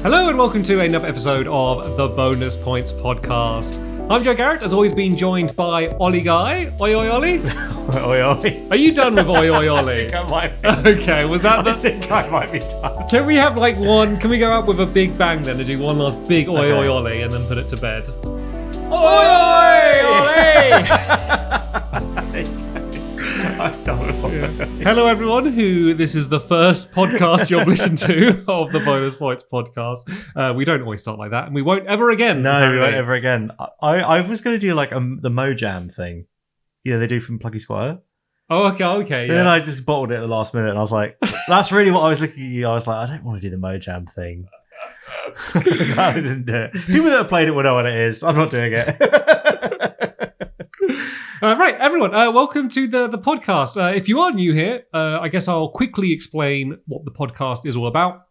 Hello and welcome to another episode of the Bonus Points Podcast. I'm Joe Garrett, as always being joined by Ollie Guy. Oi, oi, Ollie. Oi, oi. Are you done with oi, oi, Ollie? I think I might be. Okay, was that I think I might be done. Can we have like one, can we go out with a big bang then and do one last big oi, oi, Ollie and then put it to bed? Oi, oi, Ollie! Hello everyone, this is the first podcast you'll listen to of the Bonus Points Podcast. We don't always start like that, and we won't ever again. No, apparently. we won't ever again. I was going to do like the Mojam thing. You know, they do from Plucky Squire. Oh, okay. And then I just bottled it at the last minute, and I was like, that's really what I was looking at you. I was like, I don't want to do the Mojam thing. I didn't do it. People that have played it will know what it is. I'm not doing it. Right, everyone, welcome to the podcast. If you are new here, I guess I'll quickly explain what the podcast is all about.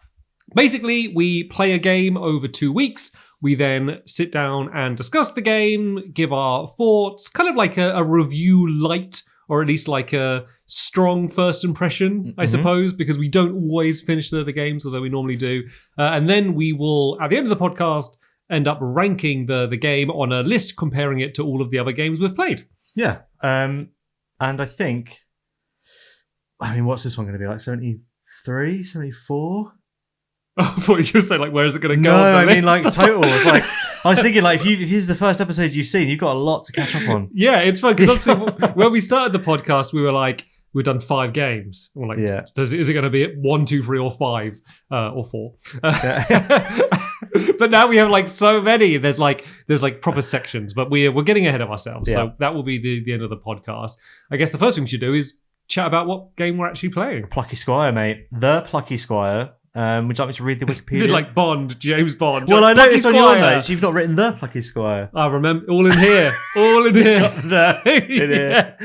Basically, we play a game over 2 weeks. We then sit down and discuss the game, give our thoughts, kind of like a review light, or at least like a strong first impression, I suppose, because we don't always finish the games, although we normally do. And then we will, at the end of the podcast, end up ranking the game on a list, comparing it to all of the other games we've played. Yeah. And I think, what's this one going to be? Like 73, 74? I thought you were going to say, like, where is it going to go? No, on the I mean, list? like, total. It's like, I was thinking, like, if this is the first episode you've seen, you've got a lot to catch up on. Yeah, it's fun, because obviously, when we started the podcast, we were like, we've done 5 games. We're like, Yeah. is it going to be 1, 2, 3, or 5, or 4? But now we have like so many. There's like proper sections, but we're getting ahead of ourselves. Yeah. So that will be the end of the podcast. I guess the first thing we should do is chat about what game we're actually playing. Plucky Squire, mate. The Plucky Squire. Would you like me to read the Wikipedia? Did like Bond, James Bond. Well, I Plucky noticed on your Squire. notes you've not written the Plucky Squire. I remember, all in here. All in here. The in here.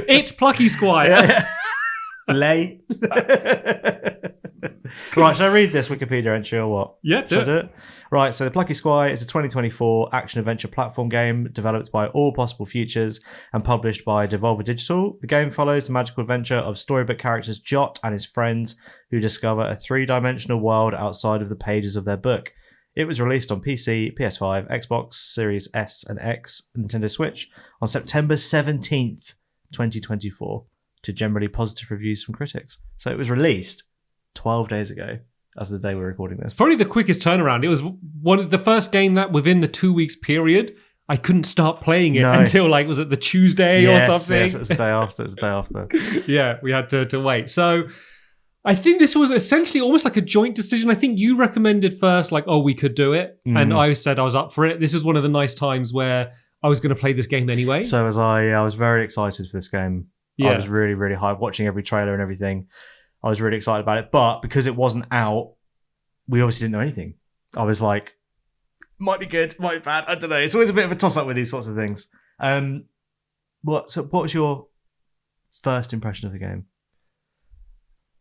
It Plucky Squire. Yeah. Lay. Right, should I read this Wikipedia entry or what? Yeah, Should I do it? Right, so the Plucky Squire is a 2024 action-adventure platform game developed by All Possible Futures and published by Devolver Digital. The game follows the magical adventure of storybook characters Jot and his friends who discover a 3-dimensional world outside of the pages of their book. It was released on PC, PS5, Xbox Series S and X, and Nintendo Switch on September 17th, 2024, to generally positive reviews from critics. So it was released 12 days ago. As the day we're recording this. It's probably the quickest turnaround. It was one of the first game that within the 2 weeks period, I couldn't start playing it until like, was it the Tuesday or something? Yes, it was the day after. It was the day after. Yeah, we had to wait. So I think this was essentially almost like a joint decision. I think you recommended first, like, we could do it. And I said I was up for it. This is one of the nice times where I was going to play this game anyway. So was I. Yeah, I was very excited for this game. Yeah. I was really, really hyped, watching every trailer and everything. I was really excited about it, but because it wasn't out, we obviously didn't know anything. I was like, might be good, might be bad, I don't know. It's always a bit of a toss-up with these sorts of things. What was your first impression of the game?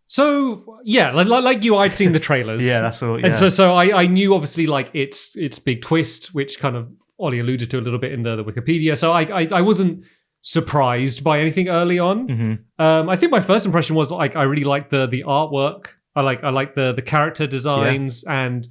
So, yeah, like you, I'd seen the trailers. Yeah, that's all. Yeah. And so I knew, obviously, like, its big twist, which kind of Ollie alluded to a little bit in the Wikipedia. So I wasn't surprised by anything early on. I think my first impression was like I really liked the artwork. I like the character designs, and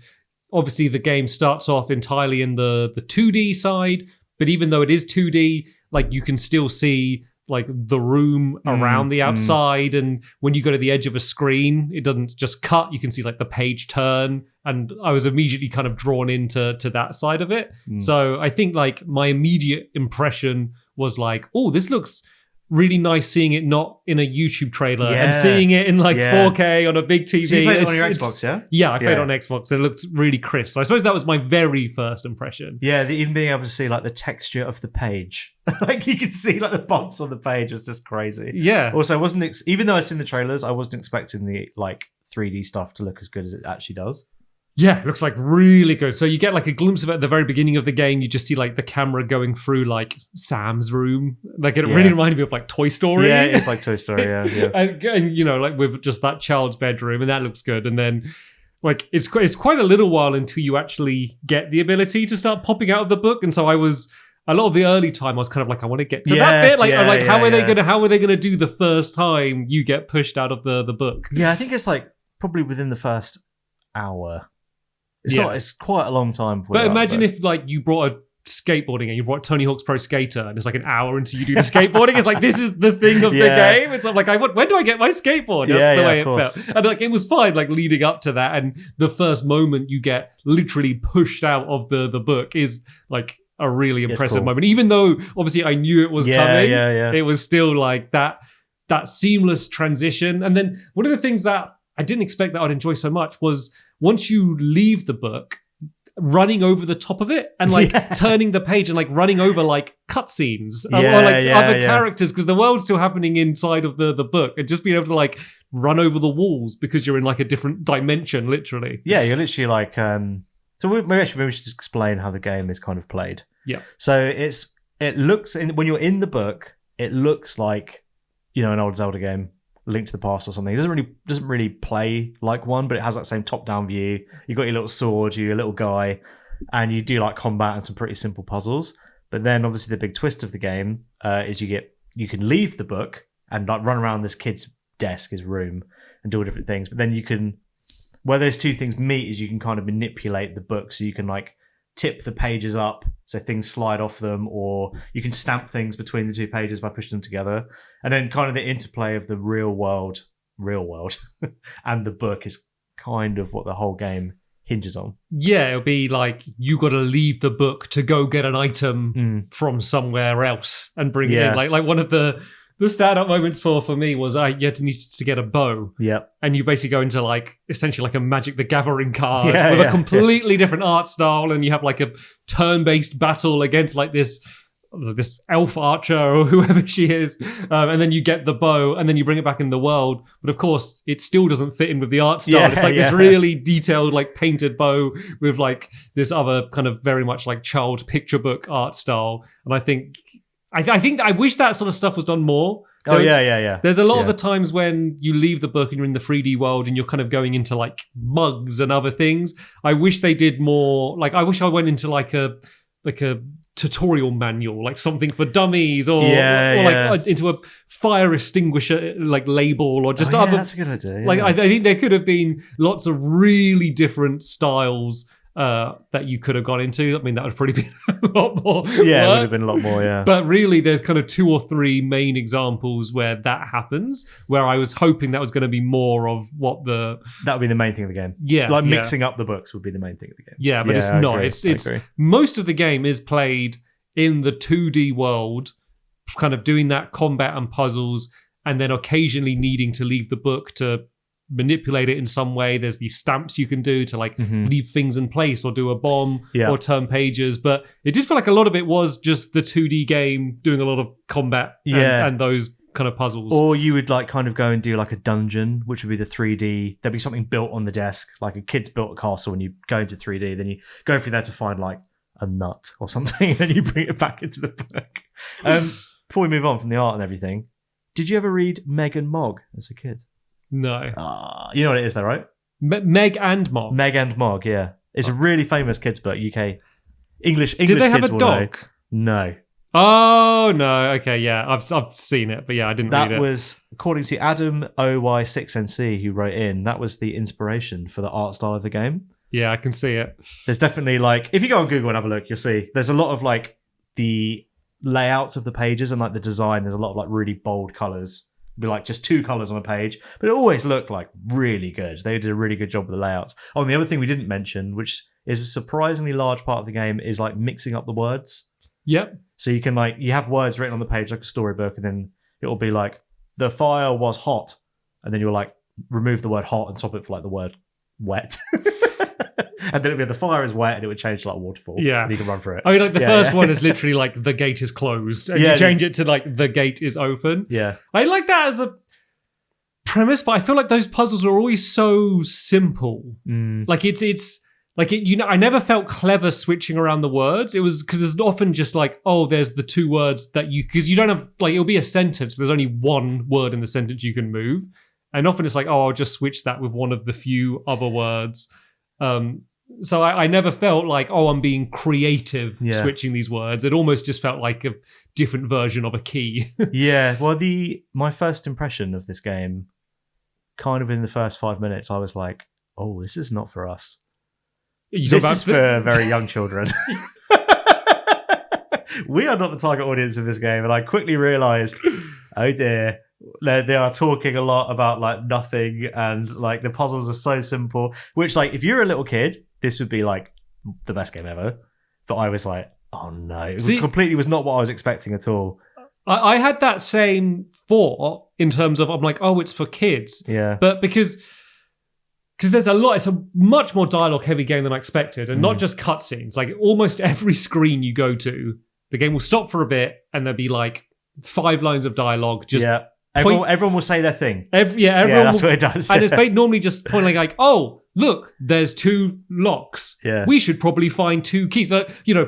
obviously the game starts off entirely in the 2D side, but even though it is 2D, like you can still see like the room around the outside, and when you go to the edge of a screen, it doesn't just cut, you can see like the page turn, and I was immediately kind of drawn into that side of it. So I think like my immediate impression was like, oh, this looks really nice, seeing it not in a YouTube trailer and seeing it in like 4K on a big TV. So you played it on your Xbox, yeah? Yeah, I played it on Xbox. It looked really crisp. So I suppose that was my very first impression. Yeah, even being able to see like the texture of the page. Like you could see like the bumps on the page was just crazy. Yeah. Also, I wasn't even though I've seen the trailers, I wasn't expecting the like 3D stuff to look as good as it actually does. Yeah, it looks like really good. So you get like a glimpse of it at the very beginning of the game. You just see like the camera going through like Sam's room. Like it really reminded me of like Toy Story. Yeah, it's like Toy Story, yeah. and you know, like with just that child's bedroom, and that looks good. And then like it's quite a little while until you actually get the ability to start popping out of the book. And so I was a lot of the early time I was kind of like, I want to get to that bit. Like, how are they gonna do the first time you get pushed out of the book? Yeah, I think it's like probably within the first hour. It's Yeah. not. It's quite a long time. But imagine if like you brought a skateboarding and you brought Tony Hawk's Pro Skater and it's like an hour until you do the skateboarding. It's like, this is the thing of the game. It's like, when do I get my skateboard? That's the way it felt. And like, it was fine, like leading up to that. And the first moment you get literally pushed out of the book is like a really impressive moment. Even though obviously I knew it was coming, it was still like that seamless transition. And then one of the things that I didn't expect that I'd enjoy so much was once you leave the book, running over the top of it and like turning the page and like running over like cutscenes or like other characters, because the world's still happening inside of the book, and just being able to like run over the walls because you're in like a different dimension, literally. Yeah, you're literally like so maybe we should just explain how the game is kind of played. Yeah. So it looks when you're in the book, it looks like, you know, an old Zelda game, Link to the Past or something. It doesn't really play like one, but it has that same top-down view. You've got your little sword, you're a little guy, and you do like combat and some pretty simple puzzles. But then obviously the big twist of the game is you can leave the book and like run around this kid's desk, his room, and do all different things. But then you can, where those two things meet is you can kind of manipulate the book, so you can like tip the pages up so things slide off them, or you can stamp things between the two pages by pushing them together. And then kind of the interplay of the real world and the book is kind of what the whole game hinges on. Yeah, it'll be like you got to leave the book to go get an item from somewhere else and bring it in. Like one of the stand-up moments for me was you had to get a bow. Yep. And you basically go into like essentially like a Magic the Gathering card with a completely different art style, and you have like a turn-based battle against like this elf archer or whoever she is, and then you get the bow and then you bring it back in the world, but of course it still doesn't fit in with the art style. It's like this really detailed like painted bow with like this other kind of very much like child picture book art style. And I think I wish that sort of stuff was done more. There's a lot of the times when you leave the book and you're in the 3D world and you're kind of going into like mugs and other things. I wish they did more. Like I wish I went into like a tutorial manual, like something for dummies, or like into a fire extinguisher like label, or just other. That's a good idea. Like I think there could have been lots of really different styles that you could have gone into. I mean, that would probably be a lot more. Yeah, it would have been a lot more, yeah. But really, there's kind of 2 or 3 main examples where that happens, where I was hoping that was going to be more of what that would be the main thing of the game. Yeah. Like mixing up the books would be the main thing of the game. Yeah, but it's not. It's most of the game is played in the 2D world, kind of doing that combat and puzzles, and then occasionally needing to leave the book to manipulate it in some way. There's these stamps you can do to like leave things in place or do a bomb or turn pages. But it did feel like a lot of it was just the 2D game doing a lot of combat and those kind of puzzles. Or you would like kind of go and do like a dungeon, which would be the 3D. There'd be something built on the desk, like a kid's built a castle, and you go into 3D. Then you go through there to find like a nut or something, and then you bring it back into the book. Before we move on from the art and everything, did you ever read Meg and Mog as a kid? No. You know what it is though, right? Meg and Mog. Meg and Mog, yeah. It's a really famous kids book, UK. English Did they have a dog? Know. No. Oh, no. Okay, yeah. I've seen it, but yeah, I didn't read it. That was, according to Adam OY6NC, who wrote in, that was the inspiration for the art style of the game. Yeah, I can see it. There's definitely like, if you go on Google and have a look, you'll see there's a lot of like the layouts of the pages and like the design. There's a lot of like really bold colors. It'd be like just 2 colors on a page, but it always looked like really good. They did a really good job with the layouts. Oh, and the other thing we didn't mention, which is a surprisingly large part of the game, is like mixing up the words. Yep. So you can like, you have words written on the page like a storybook, and then it will be like, the fire was hot. And then you'll like remove the word hot and swap it for like the word wet. And then it'd be the fire is wet, and it would change to like waterfall. Yeah. And you can run through it. I mean, like the first one is literally like the gate is closed, and you change it to like the gate is open. Yeah. I like that as a premise, but I feel like those puzzles are always so simple. Like it's like it, you know, I never felt clever switching around the words. It was because there's often just like, oh, there's the 2 words that because you don't have like, it'll be a sentence, but there's only 1 word in the sentence you can move. And often it's like, oh, I'll just switch that with one of the few other words. So I never felt like, oh, I'm being creative switching these words. It almost just felt like a different version of a key. Yeah, well, my first impression of this game, kind of in the first 5 minutes, I was like, oh, this is not for us. This is for very young children. We are not the target audience of this game, and I quickly realised, oh dear, they are talking a lot about like nothing, and like the puzzles are so simple. Which, like, if you're a little kid, this would be like the best game ever. But I was like, oh no, it completely was not what I was expecting at all. I had that same thought in terms of I'm like, oh, it's for kids. Yeah, but because there's a lot, it's a much more dialogue heavy game than I expected, and not just cutscenes. Like almost every screen you go to, the game will stop for a bit and there'll be like 5 lines of dialogue. Just everyone will say their thing. Everyone that's what it does. And it's normally just pointing like, oh, look, there's 2 locks. Yeah. We should probably find 2 keys.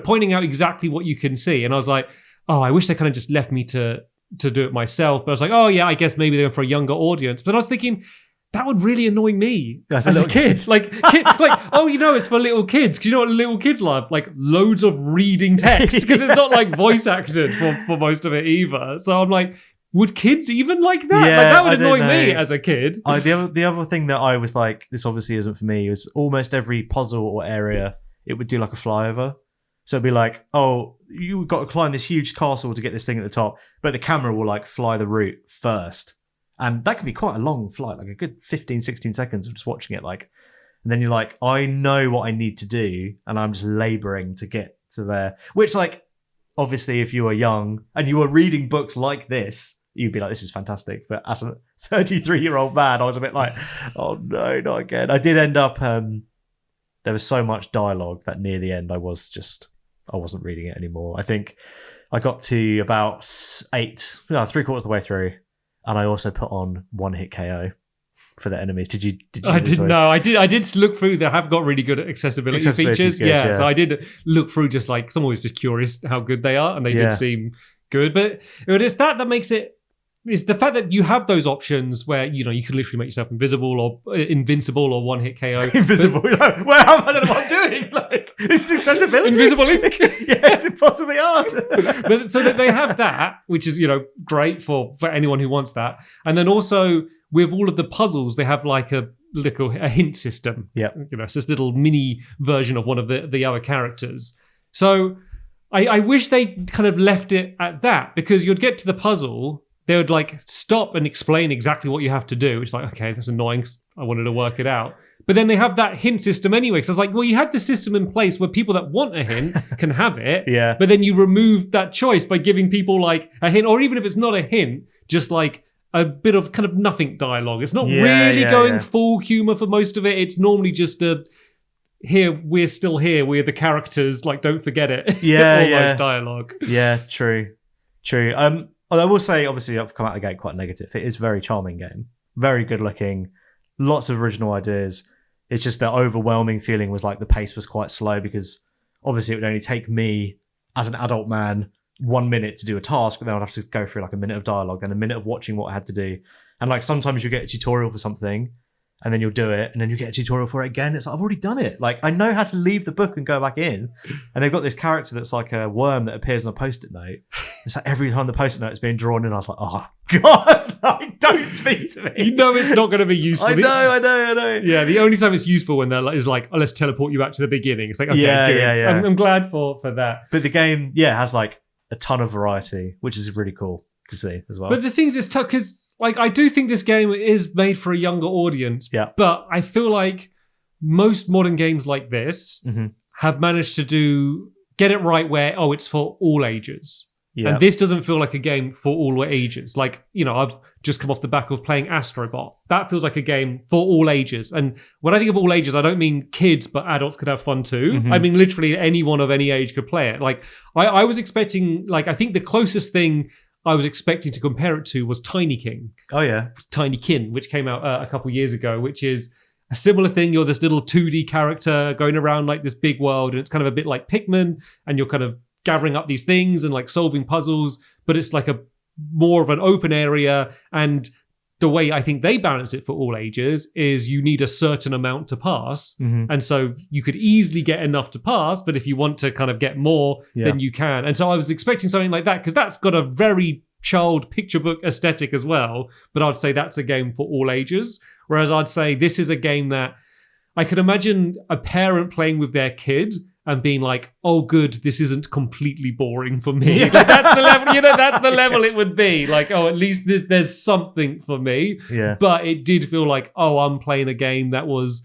Pointing out exactly what you can see. And I was like, oh, I wish they kind of just left me to do it myself. But I was like, oh yeah, I guess maybe they're for a younger audience. But I was thinking, that would really annoy me as a kid. It's for little kids. Because you know what little kids love? Like loads of reading text. Because it's not like voice acted for most of it either. So I'm like, would kids even like that? Yeah, that would annoy me as a kid. The other thing that I was like, this obviously isn't for me, was almost every puzzle or area, it would do like a flyover. So it'd be like, oh, you've got to climb this huge castle to get this thing at the top, but the camera will like fly the route first. And that could be quite a long flight, like a good 15, 16 seconds of just watching it. Like, and then you're like, I know what I need to do, and I'm just laboring to get to there. Which, like, obviously, if you were young and you were reading books like this, you'd be like, this is fantastic. But as a 33-year-old man, I was a bit like, oh no, not again. I did end up, there was so much dialogue that near the end I wasn't reading it anymore. I think I got to about 3/4 of the way through. And I also put on one-hit KO for the enemies. Did you? I didn't know. I did look through. They have got really good accessibility features. Good, yeah, so I did look through. Just like someone was just curious how good they are, and they did seem good. But it's that makes it. It's the fact that you have those options where you can literally make yourself invisible or invincible or one-hit KO. Invisible. Well, I don't know what I'm doing. Like, this is accessibility. Invisible Link. Yeah, it's impossibly hard. But so that they have that, which is great for anyone who wants that. And then also with all of the puzzles, they have like a hint system. Yeah, it's this little mini version of one of the other characters. So I wish they kind of left it at that, because you'd get to the puzzle. They would like stop and explain exactly what you have to do. It's like, okay, that's annoying. I wanted to work it out. But then they have that hint system anyway. So I was like, well, you had the system in place where people that want a hint can have it. Yeah. But then you remove that choice by giving people like a hint, or even if it's not a hint, just like a bit of kind of nothing dialogue. It's not really going full humor for most of it. It's normally just here, we're still here. We're the characters. Like, don't forget it. Yeah. Almost dialogue. Yeah, true. I will say, obviously, I've come out of the gate quite negative. It is a very charming game. Very good looking. Lots of original ideas. It's just the overwhelming feeling was like the pace was quite slow, because obviously it would only take me as an adult man 1 minute to do a task, but then I'd have to go through like a minute of dialogue, then a minute of watching what I had to do. And like sometimes you get a tutorial for something and then you'll do it, and then you get a tutorial for it again. It's like, I've already done it. Like, I know how to leave the book and go back in. And they've got this character that's like a worm that appears on a post-it note. It's like every time the post-it note is being drawn in, I was like, oh God, like, don't speak to me. It's not going to be useful. I know. Yeah, the only time it's useful when they're is like, oh, let's teleport you back to the beginning. It's like, okay, good. Yeah. I'm glad for that. But the game, has like a ton of variety, which is really cool to see as well. But the thing is, it's tough because like I do think this game is made for a younger audience. Yeah. But I feel like most modern games like this have managed to get it right where, it's for all ages. Yeah. And this doesn't feel like a game for all ages. Like, I've just come off the back of playing Astrobot. That feels like a game for all ages. And when I think of all ages, I don't mean kids, but adults could have fun too. I mean, literally anyone of any age could play it. Like, I was expecting, like, I think the closest thing I was expecting to compare it to was Tiny King. Oh, yeah. Tiny Kin, which came out a couple years ago, which is a similar thing. You're this little 2D character going around like this big world, and it's kind of a bit like Pikmin, and you're kind of gathering up these things and like solving puzzles, but it's like a more of an open area. And the way I think they balance it for all ages is you need a certain amount to pass. And so you could easily get enough to pass, but if you want to kind of get more, then you can. And so I was expecting something like that, because that's got a very child picture book aesthetic as well. But I'd say that's a game for all ages. Whereas I'd say this is a game that I could imagine a parent playing with their kid and being like, "Oh, good, this isn't completely boring for me." Like, that's the level, that's the level it would be. Like, oh, at least there's something for me. Yeah. But it did feel like, oh, I'm playing a game that was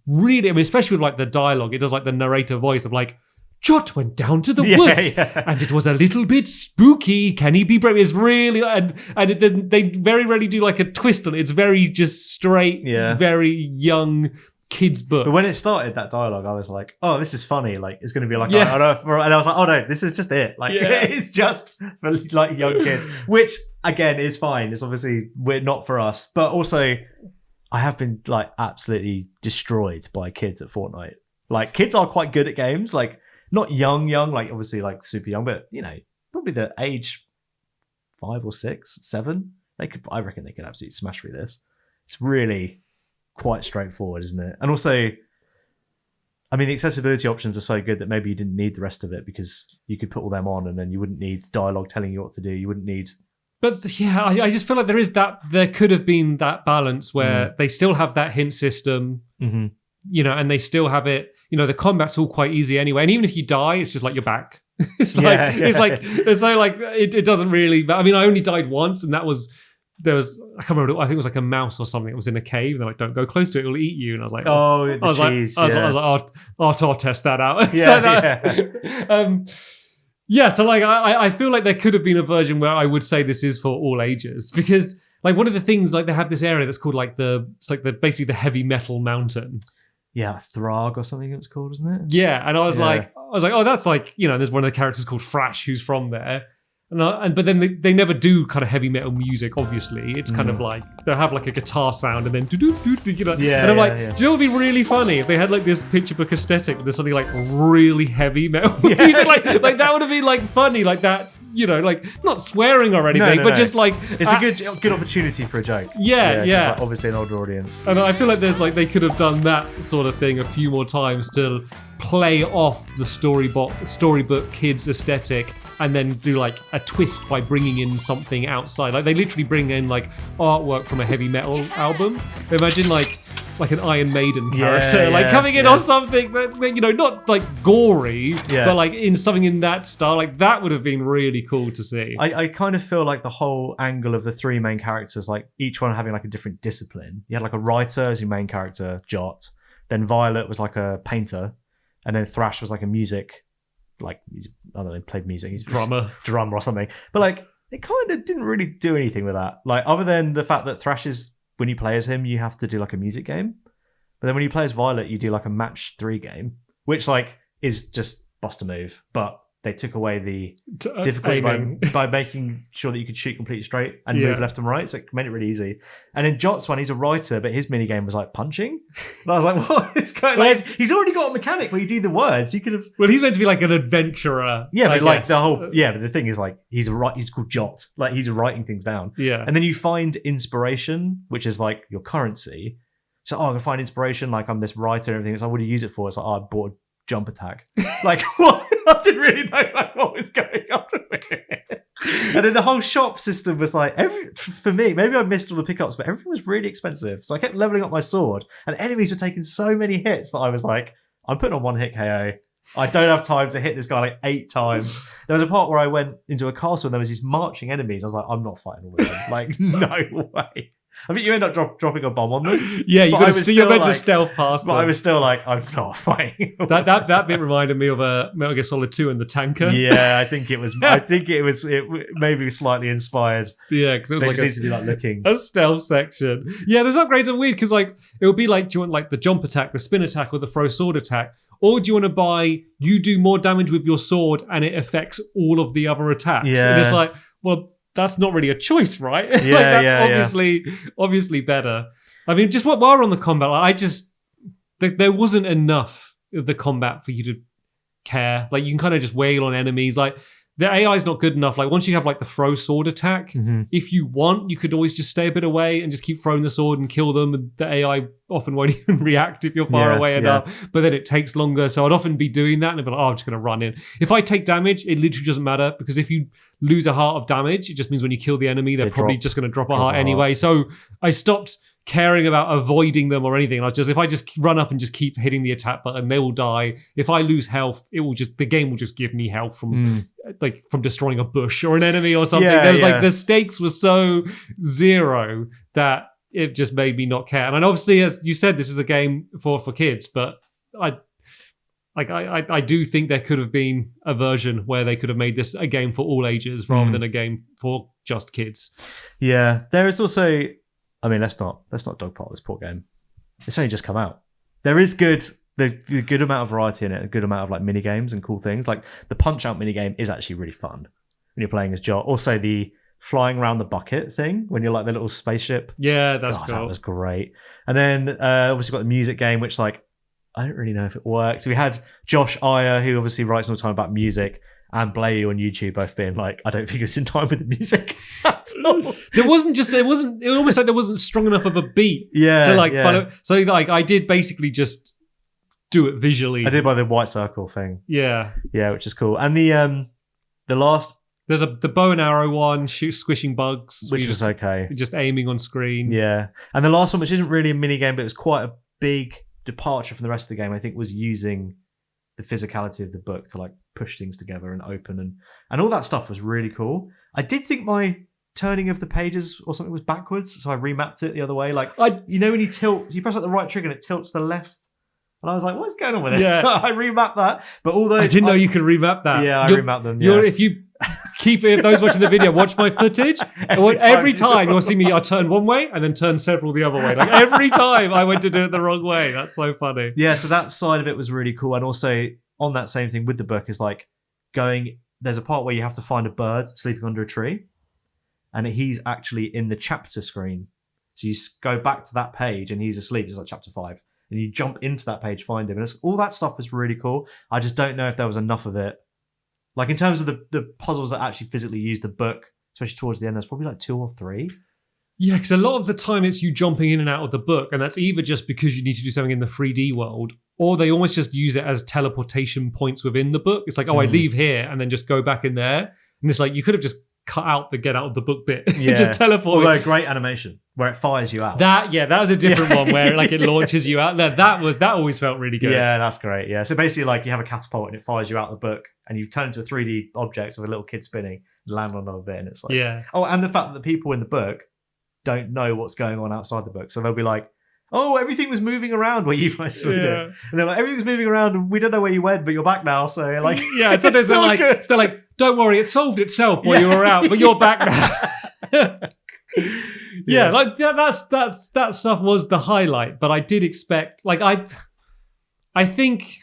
really, I mean, especially with like the dialogue, it does like the narrator voice of like, Jot went down to the woods, and it was a little bit spooky. Can he be brave? It's really, they very rarely do like a twist on it. It's very just straight, very young kids book. But when it started, that dialogue, I was like, oh, this is funny. Like, it's going to be like, and I was like, oh no, this is just it. Like, it's just for like young kids, which again is fine. It's obviously not for us, but also I have been like absolutely destroyed by kids at Fortnite. Like, kids are quite good at games. Like, not young, like obviously like super young, but probably the age 5 or 6, 7. I reckon they could absolutely smash through this. It's really quite straightforward, isn't it? And also, I mean, the accessibility options are so good that maybe you didn't need the rest of it because you could put all them on and then you wouldn't need dialogue telling you what to do. You wouldn't need... But yeah, I just feel like there could have been that balance where they still have that hint system, and they still have it, the combat's all quite easy anyway. And even if you die, it's just like you're back. It's like, it doesn't really, I mean, I only died once and I can't remember, I think it was like a mouse or something that was in a cave. And they're like, don't go close to it, it'll eat you. And I was like, I'll test that out. So like, I feel like there could have been a version where I would say this is for all ages, because like one of the things, like they have this area that's called like basically the heavy metal mountain. Yeah, Throg or something it was called, wasn't it? Yeah, and I was like, oh, that's like, there's one of the characters called Thrash who's from there. But then they never do kind of heavy metal music, obviously. It's kind of like, they'll have like a guitar sound and then and I'm like, do you know what would be really funny? If they had like this picture book aesthetic with something like really heavy metal music, like that would have been like funny, like that, like not swearing or anything, but just like... It's a good opportunity for a joke. Yeah. Just like, obviously an older audience. And I feel like they could have done that sort of thing a few more times to play off the storybook kids aesthetic and then do like a twist by bringing in something outside. Like they literally bring in like artwork from a heavy metal album. Imagine like an Iron Maiden character coming in or something that, not like gory, but like in something in that style. Like that would have been really cool to see. I kind of feel like the whole angle of the 3 main characters, like each one having like a different discipline. You had like a writer as your main character, Jot. Then Violet was like a painter. And then Thrash was like a music, like, I don't know, played music. He's drummer or something. But like, it kind of didn't really do anything with that. Like, other than the fact that Thrash is, when you play as him, you have to do like a music game. But then when you play as Violet, you do like a match 3 game, which like is just bust a move. But they took away the difficulty by making sure that you could shoot completely straight and move left and right. So it made it really easy. And in Jot's one, he's a writer, but his mini game was like punching. And I was like, what is going on? He's already got a mechanic where you do the words. You could have. Well, he's meant to be like an adventurer. Yeah, but like the whole. Yeah, but the thing is, like, he's called Jot. Like, he's writing things down. Yeah. And then you find inspiration, which is like your currency. So, I'm gonna find inspiration. Like, I'm this writer and everything. It's like, what do you use it for? It's like, I bought a jump attack. Like, what? I didn't really know like what was going on with it. And then the whole shop system was like, for me, maybe I missed all the pickups, but everything was really expensive. So I kept leveling up my sword, and enemies were taking so many hits that I was like, I'm putting on 1 hit KO. I don't have time to hit this guy like 8 times. There was a part where I went into a castle and there was these marching enemies. I was like, I'm not fighting all of them. Like, no way. I think you end up dropping a bomb on them. Yeah, you're meant to stealth past them. But I was still like, I'm not fighting. That bit reminded me of Metal Gear Solid 2 and the tanker. Yeah, I think it was. It maybe slightly inspired. Yeah, because it was needs to be like looking a stealth section. Yeah, there's upgrades are weird because like it would be like, do you want like the jump attack, the spin attack, or the throw sword attack? Or do you want to buy, you do more damage with your sword and it affects all of the other attacks? Yeah. And it's like, well, that's not really a choice, right? Yeah, that's obviously better. I mean, just while we're on the combat, there wasn't enough of the combat for you to care. Like, you can kind of just wail on enemies. Like, the AI is not good enough. Like, once you have like the throw sword attack, if you want, you could always just stay a bit away and just keep throwing the sword and kill them. And the AI often won't even react if you're far away enough. But then it takes longer. So I'd often be doing that and I'd be like, I'm just going to run in. If I take damage, it literally doesn't matter, because if you lose a heart of damage, it just means when you kill the enemy, they're probably just going to drop a heart anyway. So I stopped caring about avoiding them or anything. If I just run up and just keep hitting the attack button, they will die. If I lose health, the game will just give me health from destroying a bush or an enemy or something. Yeah, There was like the stakes were so zero that it just made me not care. And obviously, as you said, this is a game for kids, but I do think there could have been a version where they could have made this a game for all ages rather than a game for just kids. Yeah, there is also. I mean, let's not dogpile this poor game. It's only just come out. There is the good amount of variety in it, a good amount of like mini games and cool things. Like the Punch Out mini game is actually really fun when you're playing as Jot. Also, the flying around the bucket thing when you're like the little spaceship. Yeah, that's cool. That was great. And then obviously got the music game, which like I don't really know if it works. We had Josh Iyer, who obviously writes all the time about music, and Blayu on YouTube both being like, I don't think it's in time with the music at all. It was almost like there wasn't strong enough of a beat to follow. So like I did basically just do it visually. I did by the white circle thing. Yeah. Yeah, which is cool. And the last... There's the bow and arrow one, squishing bugs. Which was okay. Just aiming on screen. Yeah. And the last one, which isn't really a mini game, but it was quite a big departure from the rest of the game, I think, was using the physicality of the book to like push things together and open and all that stuff was really cool. I did think my turning of the pages or something was backwards, so I remapped it the other way. Like when you tilt, you press like the right trigger and it tilts to the left. And I was like, what's going on with this? Yeah. So I remapped that. But all those I didn't know you could remap that. Yeah, I remapped them. Yeah. If you keep it, those watching the video, watch my footage. Every time you'll see me, I turn one way and then turn several the other way. Like every time I went to do it the wrong way. That's so funny. Yeah, so that side of it was really cool. And also on that same thing with the book is like there's a part where you have to find a bird sleeping under a tree. And he's actually in the chapter screen. So you go back to that page and he's asleep. It's like chapter 5. And you jump into that page, find him. And all that stuff was really cool. I just don't know if there was enough of it. Like in terms of the puzzles that actually physically use the book, especially towards the end, there's probably like 2 or 3. Yeah, because a lot of the time it's you jumping in and out of the book. And that's either just because you need to do something in the 3D world, or they almost just use it as teleportation points within the book. It's like, I leave here and then just go back in there. And it's like, you could have just cut out the get out of the book bit. Yeah. Just teleport. Although great animation where it fires you out. That was a different one where like it launches you out. That always felt really good. Yeah, that's great. Yeah. So basically like you have a catapult and it fires you out the book and you turn into a 3D object of a little kid spinning, land on another bit, and it's like, yeah. Oh, and the fact that the people in the book don't know what's going on outside the book. So they'll be like, oh, everything was moving around where you guys stood it. And they're like, everything was moving around and we don't know where you went, but you're back now. So like, yeah, sometimes they're like, don't worry, it solved itself while you were out, but you're back now. Yeah, like that stuff was the highlight, but I did expect, like, I think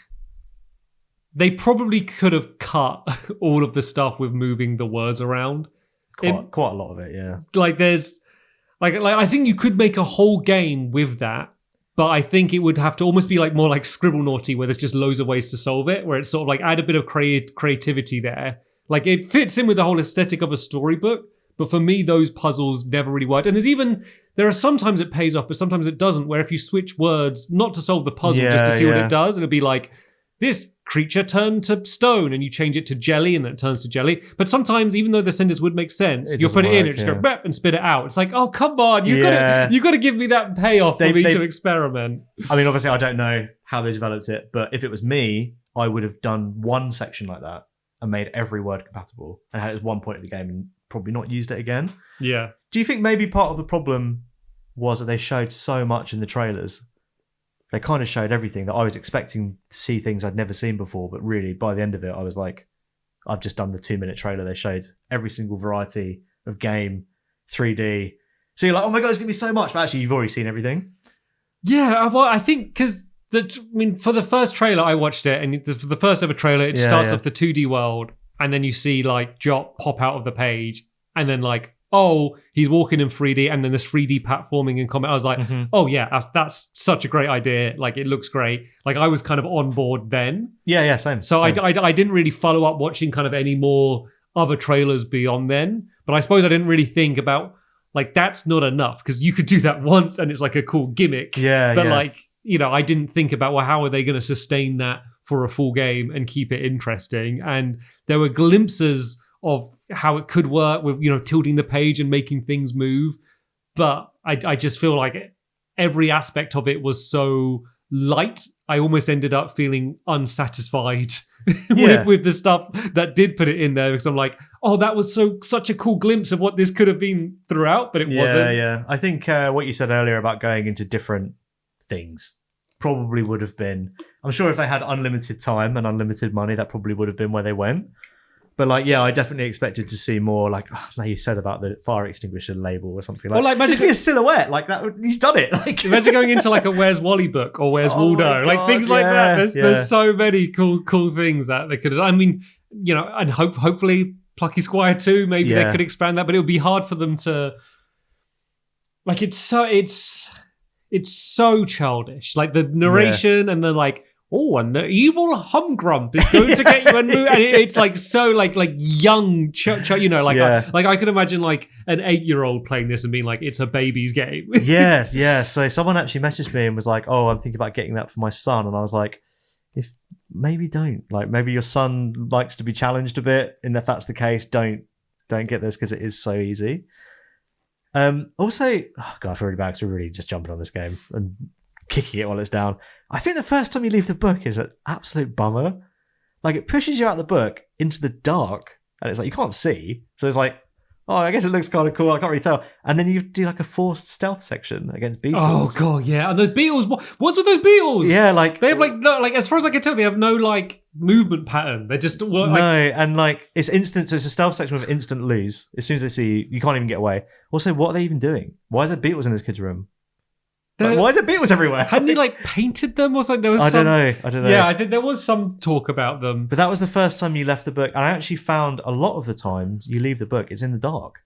they probably could have cut all of the stuff with moving the words around. Quite a lot of it, yeah. Like there's like I think you could make a whole game with that, but I think it would have to almost be like more like Scribble Naughty, where there's just loads of ways to solve it, where it's sort of like add a bit of creativity there. Like it fits in with the whole aesthetic of a storybook, but for me those puzzles never really worked. And there are sometimes it pays off, but sometimes it doesn't, where if you switch words, not to solve the puzzle, just to see what it does, it'll be like, this creature turned to stone, and you change it to jelly and then it turns to jelly. But sometimes, even though the sentence would make sense, you'll put it in and just go bap and spit it out. It's like, oh, come on, you got to give me that payoff for me to experiment. I mean, obviously, I don't know how they developed it, but if it was me, I would have done one section like that and made every word compatible and had it at one point in the game and probably not used it again. Yeah. Do you think maybe part of the problem was that they showed so much in the trailers? They kind of showed everything that I was expecting to see, things I'd never seen before. But really, by the end of it, I was like, I've just done the 2-minute trailer. They showed every single variety of game, 3D. So you're like, oh my God, it's going to be so much. But actually, you've already seen everything. Yeah, well, I think because, for the first trailer, I watched it. And for the first ever trailer, it starts off the 2D world. And then you see like Jot pop out of the page. And then like, oh, he's walking in 3D, and then there's 3D platforming and combat. I was like, oh yeah, that's such a great idea. Like, it looks great. Like, I was kind of on board then. Yeah, same. So same. I didn't really follow up watching kind of any more other trailers beyond then. But I suppose I didn't really think about, like, that's not enough, because you could do that once and it's like a cool gimmick. Yeah, But like, I didn't think about, well, how are they going to sustain that for a full game and keep it interesting? And there were glimpses of how it could work with, tilting the page and making things move. But I just feel like every aspect of it was so light, I almost ended up feeling unsatisfied with the stuff that did put it in there, because I'm like, oh, that was such a cool glimpse of what this could have been throughout, but it wasn't. Yeah. I think what you said earlier about going into different things probably would have been, I'm sure if they had unlimited time and unlimited money, that probably would have been where they went. But like, yeah, I definitely expected to see more like you said about the fire extinguisher label or something like. Or like just be a silhouette like that. You've done it. Like imagine going into like a Where's Wally book or Where's Waldo, like things like that. There's so many cool things that they could have. I mean, you know, and hopefully Plucky Squire 2, maybe they could expand that, but it would be hard for them to. Like it's so childish. Like the narration and the like. Oh, and the evil humgrump is going to get you and move. And it's like so like young, you know, like I could imagine like an 8-year-old playing this and being like, it's a baby's game. yes. So someone actually messaged me and was like, oh, I'm thinking about getting that for my son. And I was like, if maybe don't. Like maybe your son likes to be challenged a bit. And if that's the case, don't get this because it is so easy. Also, oh God, I feel really bad because we're really just jumping on this game and kicking it while it's down. I think the first time you leave the book is an absolute bummer. Like it pushes you out of the book into the dark and it's like you can't see. So it's like, oh, I guess it looks kind of cool. I can't really tell. And then you do like a forced stealth section against beetles. Oh God, yeah. And those beetles, what's with those beetles? Yeah, like they have like no, like as far as I can tell, they have no like movement pattern. They just like, no, and like it's instant. So it's a stealth section with instant lose. As soon as they see you, you can't even get away. Also, what are they even doing? Why is there beetles in this kid's room? Like, why is there beetles everywhere? Hadn't he like painted them or something? There was I don't know. Yeah, I think there was some talk about them. But that was the first time you left the book. And I actually found a lot of the times you leave the book, it's in the dark.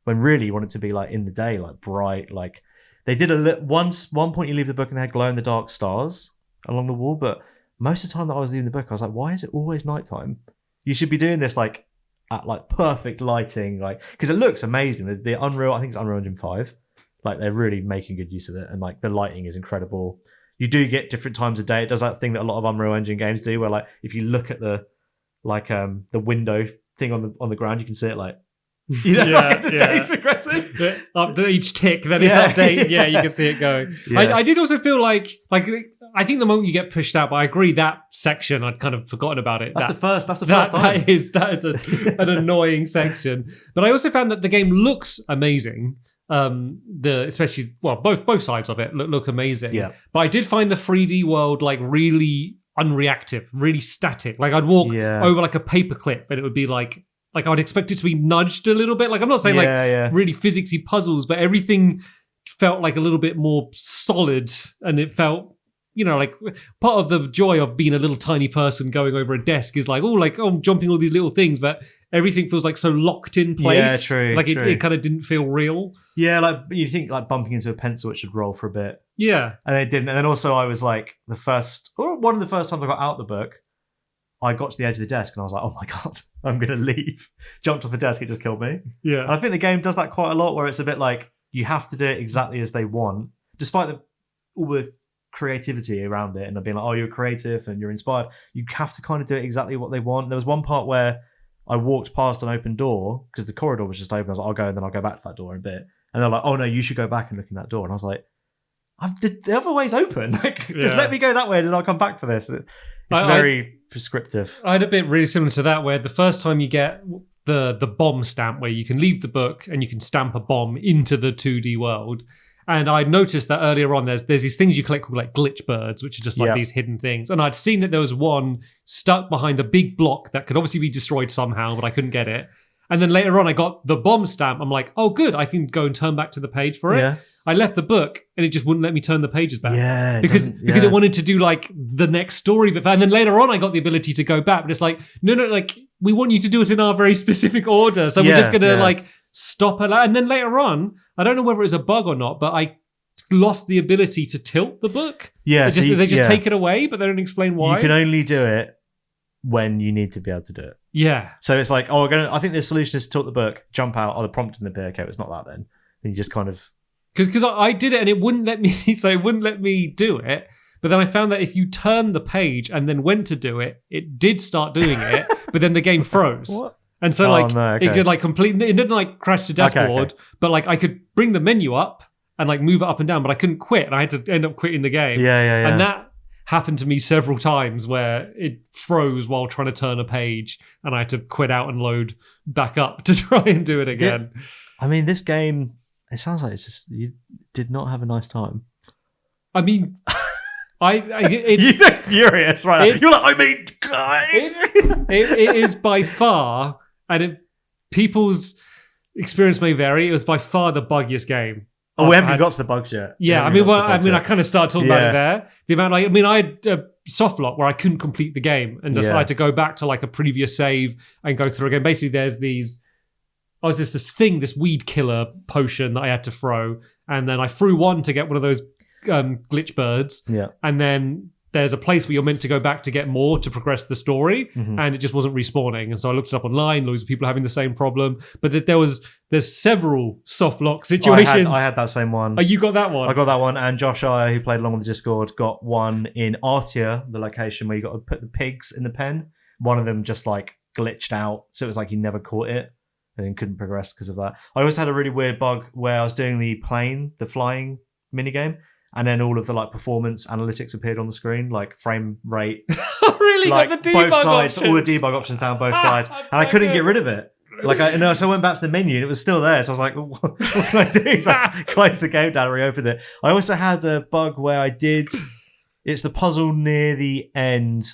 When really you want it to be like in the day, like bright. Like they did one point you leave the book and they had glow in the dark stars along the wall. But most of the time that I was leaving the book, I was like, why is it always nighttime? You should be doing this like at like perfect lighting, like because it looks amazing. The Unreal, I think it's Unreal Engine 5. Like they're really making good use of it, and like the lighting is incredible. You do get different times of day. It does that thing that a lot of Unreal Engine games do, where like if you look at the window thing on the ground, you can see it like as the day's progressing. Up to each tick, then it's update. Yeah, you can see it going. Yeah. I did also feel like I think the moment you get pushed out, but I agree that section I'd kind of forgotten about it. That's the first time. That is an annoying section. But I also found that the game looks amazing. Especially both sides of it look amazing. Yeah. But I did find the 3D world like really unreactive, really static. Like I'd walk over like a paperclip and it would be like I'd expect it to be nudged a little bit. Like I'm not saying really physicsy puzzles, but everything felt like a little bit more solid, and it felt, you know, like part of the joy of being a little tiny person going over a desk is like, I'm jumping all these little things, but everything feels like so locked in place. Yeah, true. Like it kind of didn't feel real. Yeah, like you think like bumping into a pencil, it should roll for a bit. Yeah. And it didn't. And then also I was like one of the first times I got out the book, I got to the edge of the desk and I was like, oh my God, I'm going to leave. Jumped off the desk, it just killed me. Yeah. And I think the game does that quite a lot, where it's a bit like you have to do it exactly as they want, despite all the creativity around it and being like, oh, you're creative and you're inspired. You have to kind of do it exactly what they want. There was one part where I walked past an open door because the corridor was just open. I was like, I'll go and then I'll go back to that door in a bit. And they're like, oh no, you should go back and look in that door. And I was like, the other way's open. Like, just let me go that way and then I'll come back for this. It's very prescriptive. I had a bit really similar to that, where the first time you get the bomb stamp, where you can leave the book and you can stamp a bomb into the 2D world. And I noticed that earlier on, there's these things you collect called like glitch birds, which are just like these hidden things. And I'd seen that there was one stuck behind a big block that could obviously be destroyed somehow, but I couldn't get it. And then later on, I got the bomb stamp. I'm like, oh, good. I can go and turn back to the page for it. Yeah. I left the book and it just wouldn't let me turn the pages back. Yeah. Because it wanted to do like the next story. And then later on, I got the ability to go back. But it's like, no, like we want you to do it in our very specific order. So we're just going to like stop it. And then later on, I don't know whether it was a bug or not, but I lost the ability to tilt the book. Yeah. They just take it away, but they don't explain why. You can only do it when you need to be able to do it. Yeah. So it's like, I think the solution is to tilt the book, jump out, the prompt in the appear. Okay, it's not that then. Then you just kind of... Because I did it and it wouldn't let me, so it wouldn't let me do it. But then I found that if you turn the page and then went to do it, it did start doing it, but then the game froze. What? And so it could like completely, it didn't like crash the dashboard, but like I could bring the menu up and like move it up and down, but I couldn't quit, and I had to end up quitting the game. Yeah. And that happened to me several times where it froze while trying to turn a page, and I had to quit out and load back up to try and do it again. Yeah. I mean, this game, it sounds like it's just you did not have a nice time. I mean, it's You're furious, right? You're like, it is by far, and people's experience may vary. It was by far the buggiest game. Oh, we haven't got to the bugs yet. Yeah, I kind of started talking about it there. The amount, I had a soft lock where I couldn't complete the game and decided to go back to like a previous save and go through again. Basically, there's this weed killer potion that I had to throw, and then I threw one to get one of those glitch birds. Yeah, and then there's a place where you're meant to go back to get more to progress the story, and it just wasn't respawning. And so I looked it up online. Loads of people having the same problem, but there's several soft lock situations. I had that same one. Oh, you got that one? I got that one, and Josh Iyer, who played along with the Discord, got one in Artia, the location where you got to put the pigs in the pen. One of them just like glitched out, so it was like he never caught it and then couldn't progress because of that. I also had a really weird bug where I was doing the flying minigame, and then all of the like performance analytics appeared on the screen, like frame rate. Really? Like got the both debug sides, options. all the debug options down both sides, and I couldn't get rid of it. So I went back to the menu and it was still there. So I was like, what can I do? So I closed the game down and reopened it. I also had a bug where it's the puzzle near the end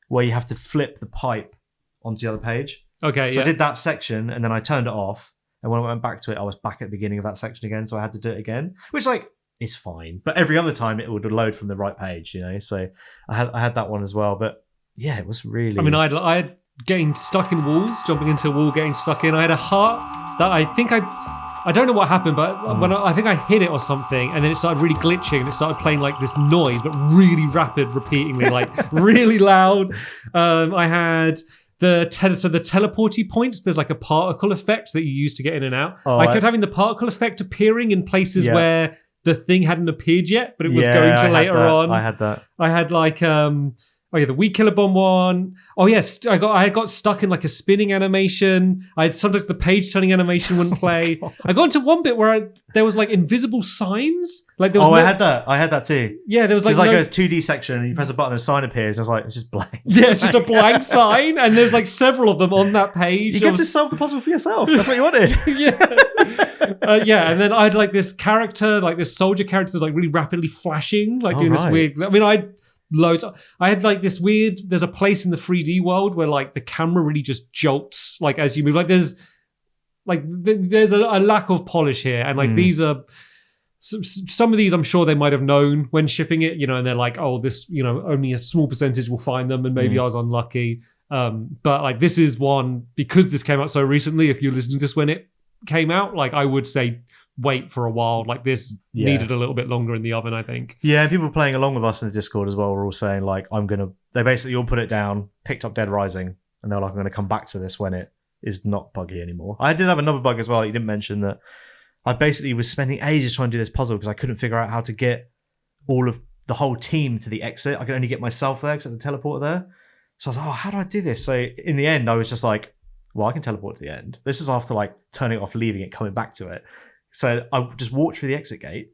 where you have to flip the pipe onto the other page. Okay, so I did that section and then I turned it off. And when I went back to it, I was back at the beginning of that section again. So I had to do it again, which like is fine. But every other time it would load from the right page, So I had that one as well. But yeah, it was really... I mean, I had getting stuck in walls, jumping into a wall, getting stuck in. I had a heart that I don't know what happened, but when I think I hit it or something, and then it started really glitching, and it started playing like this noise, but really rapid, repeatingly, like really loud. I had the teleporty points. There's like a particle effect that you use to get in and out. I kept having the particle effect appearing in places where the thing hadn't appeared yet, but it was going to later on. I had that. I had like the weed killer bomb one. Oh yes, I got stuck in like a spinning animation. I had sometimes the page turning animation wouldn't play. I got into one bit where there was like invisible signs. Like there was I had that too. Yeah, there was like a 2D section and you press a button and a sign appears and I was like, it's just blank. Yeah, it's just a blank sign, and there's like several of them on that page. You get to solve the puzzle for yourself. That's what you wanted. Yeah. And then I had like this character, like this soldier character that's like really rapidly flashing, like doing this weird. I mean, I had like this weird, there's a place in the 3D world where like the camera really just jolts like as you move. Like there's a lack of polish here, and like these are some of these I'm sure they might have known when shipping it, and they're like, oh, this, only a small percentage will find them, and maybe I was unlucky. But like this is one, because this came out so recently, if you're listening to this when it came out, like I would say wait for a while. Like this needed a little bit longer in the oven, I think. Yeah, people playing along with us in the Discord as well were all saying like, they basically all put it down, picked up Dead Rising, and they're like, I'm going to come back to this when it is not buggy anymore. I did have another bug as well. You didn't mention that. I basically was spending ages trying to do this puzzle because I couldn't figure out how to get all of the whole team to the exit. I could only get myself there because I had the teleporter there. So I was like, how do I do this? So in the end, I was just like, well, I can teleport to the end. This is after like turning it off, leaving it, coming back to it. So I just walked through the exit gate,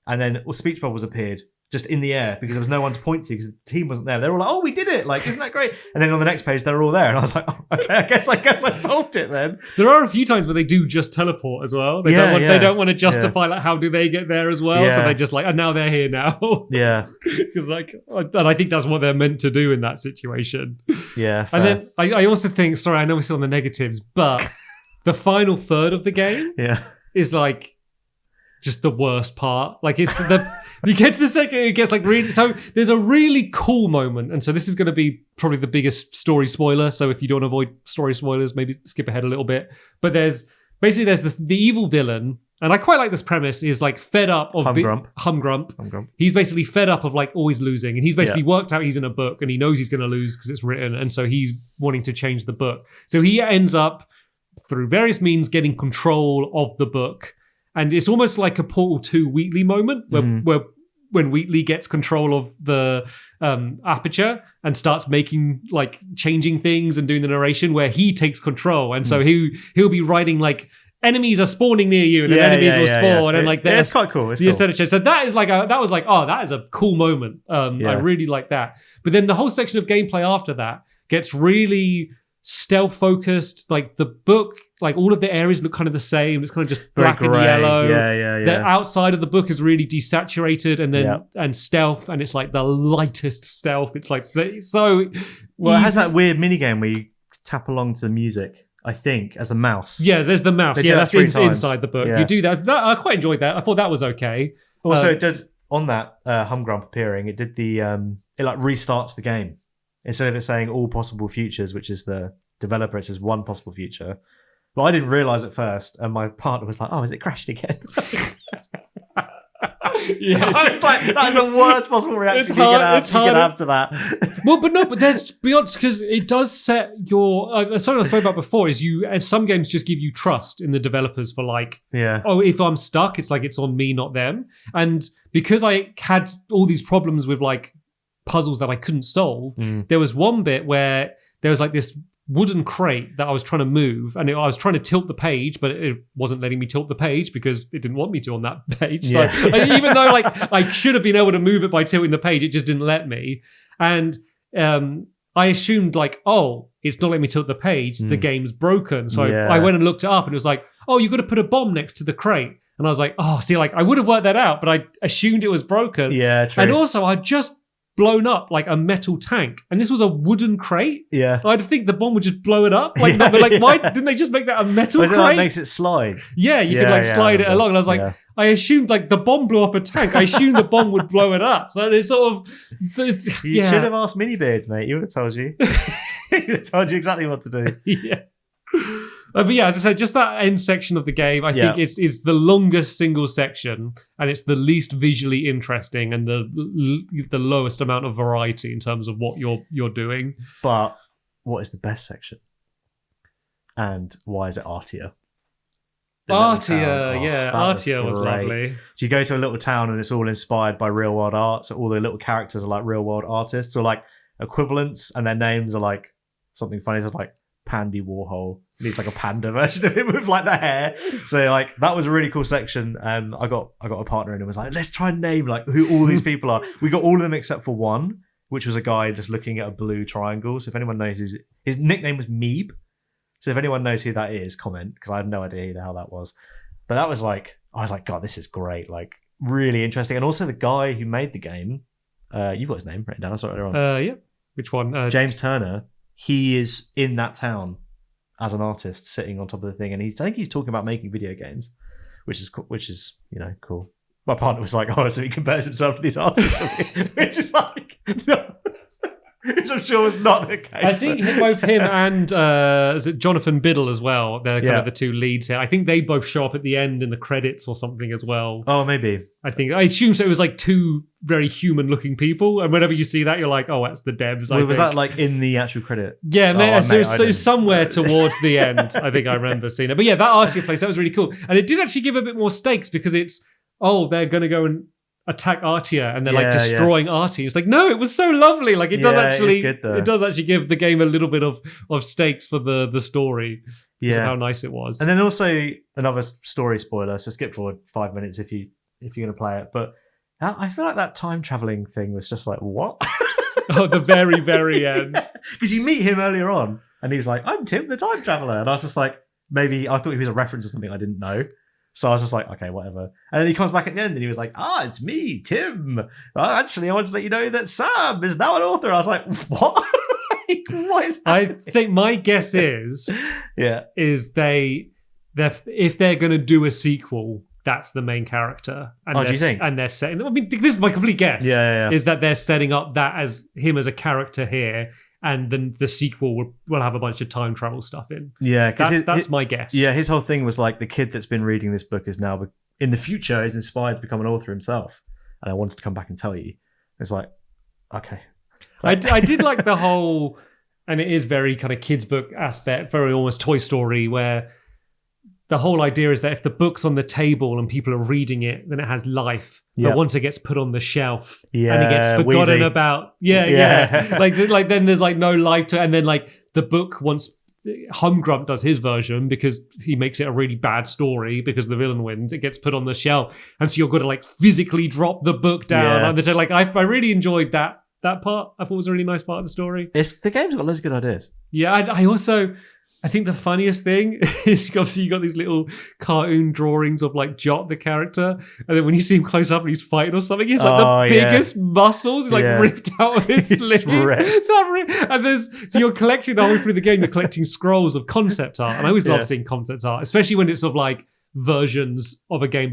and then speech bubbles appeared just in the air because there was no one to point to because the team wasn't there. They were all like, oh, we did it. Like, isn't that great? And then on the next page, they're all there. And I was like, oh, okay, I guess I solved it then. There are a few times where they do just teleport as well. They don't want to justify like how do they get there as well. Yeah. So they just like, and now they're here now. Yeah. Because and I think that's what they're meant to do in that situation. Yeah. Fair. And then I also think, sorry, I know we're still on the negatives, but the final third of the game is like just the worst part. Like it's you get to the second, it gets like really, so there's a really cool moment. And so this is going to be probably the biggest story spoiler. So if you don't avoid story spoilers, maybe skip ahead a little bit. But there's the evil villain. And I quite like this premise, is like fed up of Humgrump. He's basically fed up of like always losing. And he's basically worked out he's in a book and he knows he's going to lose because it's written. And so he's wanting to change the book. So he ends up through various means getting control of the book. And it's almost like a Portal 2 Wheatley moment where when Wheatley gets control of the aperture and starts changing things and doing the narration, where he takes control. And so he'll be writing like enemies are spawning near you, and then enemies will spawn, and like it's quite cool. It's the aesthetic change. So that is like that was like, oh, that is a cool moment. I really like that. But then the whole section of gameplay after that gets really stealth focused. Like the book, like all of the areas look kind of the same. It's kind of just black and yellow. The outside of the book is really desaturated, and then and stealth, and it's like the lightest stealth. It's like so. Well, it has that weird mini game where you tap along to the music. I think as a mouse. Yeah, there's the mouse. That's inside the book. You do that. I quite enjoyed that. I thought that was okay. Also, it did on that Humgrump appearing. It did the it like restarts the game instead of it saying all possible futures, which is the developer. It says one possible future. Well, I didn't realize at first, and my partner was like, "Oh, has it crashed again?" Yeah, it's like that's the worst possible reaction you can have to that. Well, but there's beyond, because it does set your something I spoke about before is and some games just give you trust in the developers for like, oh, if I'm stuck, it's like it's on me, not them. And because I had all these problems with like puzzles that I couldn't solve, there was one bit where there was like this wooden crate that I was trying to move, and I was trying to tilt the page, but it wasn't letting me tilt the page because it didn't want me to on that page. So even though like I should have been able to move it by tilting the page, it just didn't let me. And I assumed like, oh, it's not letting me tilt the page, the game's broken. So I went and looked it up, and it was like, oh, you've got to put a bomb next to the crate. And I was like, oh, see, like I would have worked that out, but I assumed it was broken. Yeah, true. And also I just blown up like a metal tank, and this was a wooden crate. I'd think the bomb would just blow it up. Like, but like, why didn't they just make that a metal crate? That makes it slide. Yeah, you could like slide it along. And I was like, I assumed like the bomb blew up a tank. I assumed the bomb would blow it up. So it's sort of. You should have asked Minibeards, mate. He would have told you. He would have told you exactly what to do. Yeah. But yeah, as I said, just that end section of the game, I think it's the longest single section, and it's the least visually interesting, and the lowest amount of variety in terms of what you're doing. But what is the best section? And why is it artier? Artier was lovely. So you go to a little town, and it's all inspired by real world art. So all the little characters are like real world artists, or like equivalents, and their names are like something funny. So it's like Pandy Warhol. He's like a panda version of him with like the hair. So like that was a really cool section. And I got a partner in and was like, let's try and name like who all these people are. We got all of them except for one, which was a guy just looking at a blue triangle. So if anyone knows his nickname was Meeb. So if anyone knows who that is, comment, because I had no idea who the hell that was. But that was like, I was like, God, this is great. Like really interesting. And also the guy who made the game, you've got his name written down. I saw it earlier on. Yeah. Which one? James Turner. He is in that town as an artist, sitting on top of the thing, and I think he's talking about making video games, which is cool. My partner was like, "Oh, so he compares himself to these artists," which is like, no. Which I'm sure was not the case. I think both him and is it Jonathan Biddle as well? They're kind of the two leads here. I think they both show up at the end in the credits or something as well. Oh, maybe. I assume so. It was like two very human-looking people, and whenever you see that, you're like, "Oh, that's the devs." Was that like in the actual credit? Yeah, so somewhere towards the end, I think I remember seeing it. But yeah, that Artier place, that was really cool, and it did actually give a bit more stakes because it's they're going to go and attack Artier, and they're like destroying Artier. It's like, no, it was so lovely. Like it does actually, it does actually give the game a little bit of stakes for the story. Yeah, how nice it was. And then also another story spoiler. So skip forward 5 minutes if you're going to play it. But I feel like that time traveling thing was just like, what? Oh, the very, very end. Because you meet him earlier on, and he's like, "I'm Tim, the time traveler," and I was just like, maybe I thought he was a reference to something I didn't know. So I was just like, okay, whatever. And then he comes back at the end and he was like, it's me, Tim. Actually, I want to let you know that Sam is now an author. And I was like, what? What is happening? I think my guess is if they're going to do a sequel, that's the main character. And do you think? And they're setting, I mean, this is my complete guess. Is that they're setting up that as him as a character here. And then the sequel will have a bunch of time travel stuff in. Yeah, because that's my guess. Yeah, his whole thing was like the kid that's been reading this book is now in the future is inspired to become an author himself, and I wanted to come back and tell you. It's like, okay. I did like the whole, and it is very kind of kids book aspect, very almost Toy Story, where the whole idea is that if the book's on the table and people are reading it, then it has life. But once it gets put on the shelf and it gets forgotten about, like then there's like no life to it. And then like the book, once Humgrunt does his version because he makes it a really bad story because the villain wins. It gets put on the shelf, and so you're going to like physically drop the book down. Yeah. Like I really enjoyed that part. I thought it was a really nice part of the story. The game's got loads of good ideas. Yeah, I think the funniest thing is obviously you got these little cartoon drawings of like Jot, the character, and then when you see him close up and he's fighting or something, he's like the biggest muscles like ripped out of his sleeve. And so you're collecting the whole way through the game, you're collecting scrolls of concept art, and I always love seeing concept art, especially when it's of like versions of a game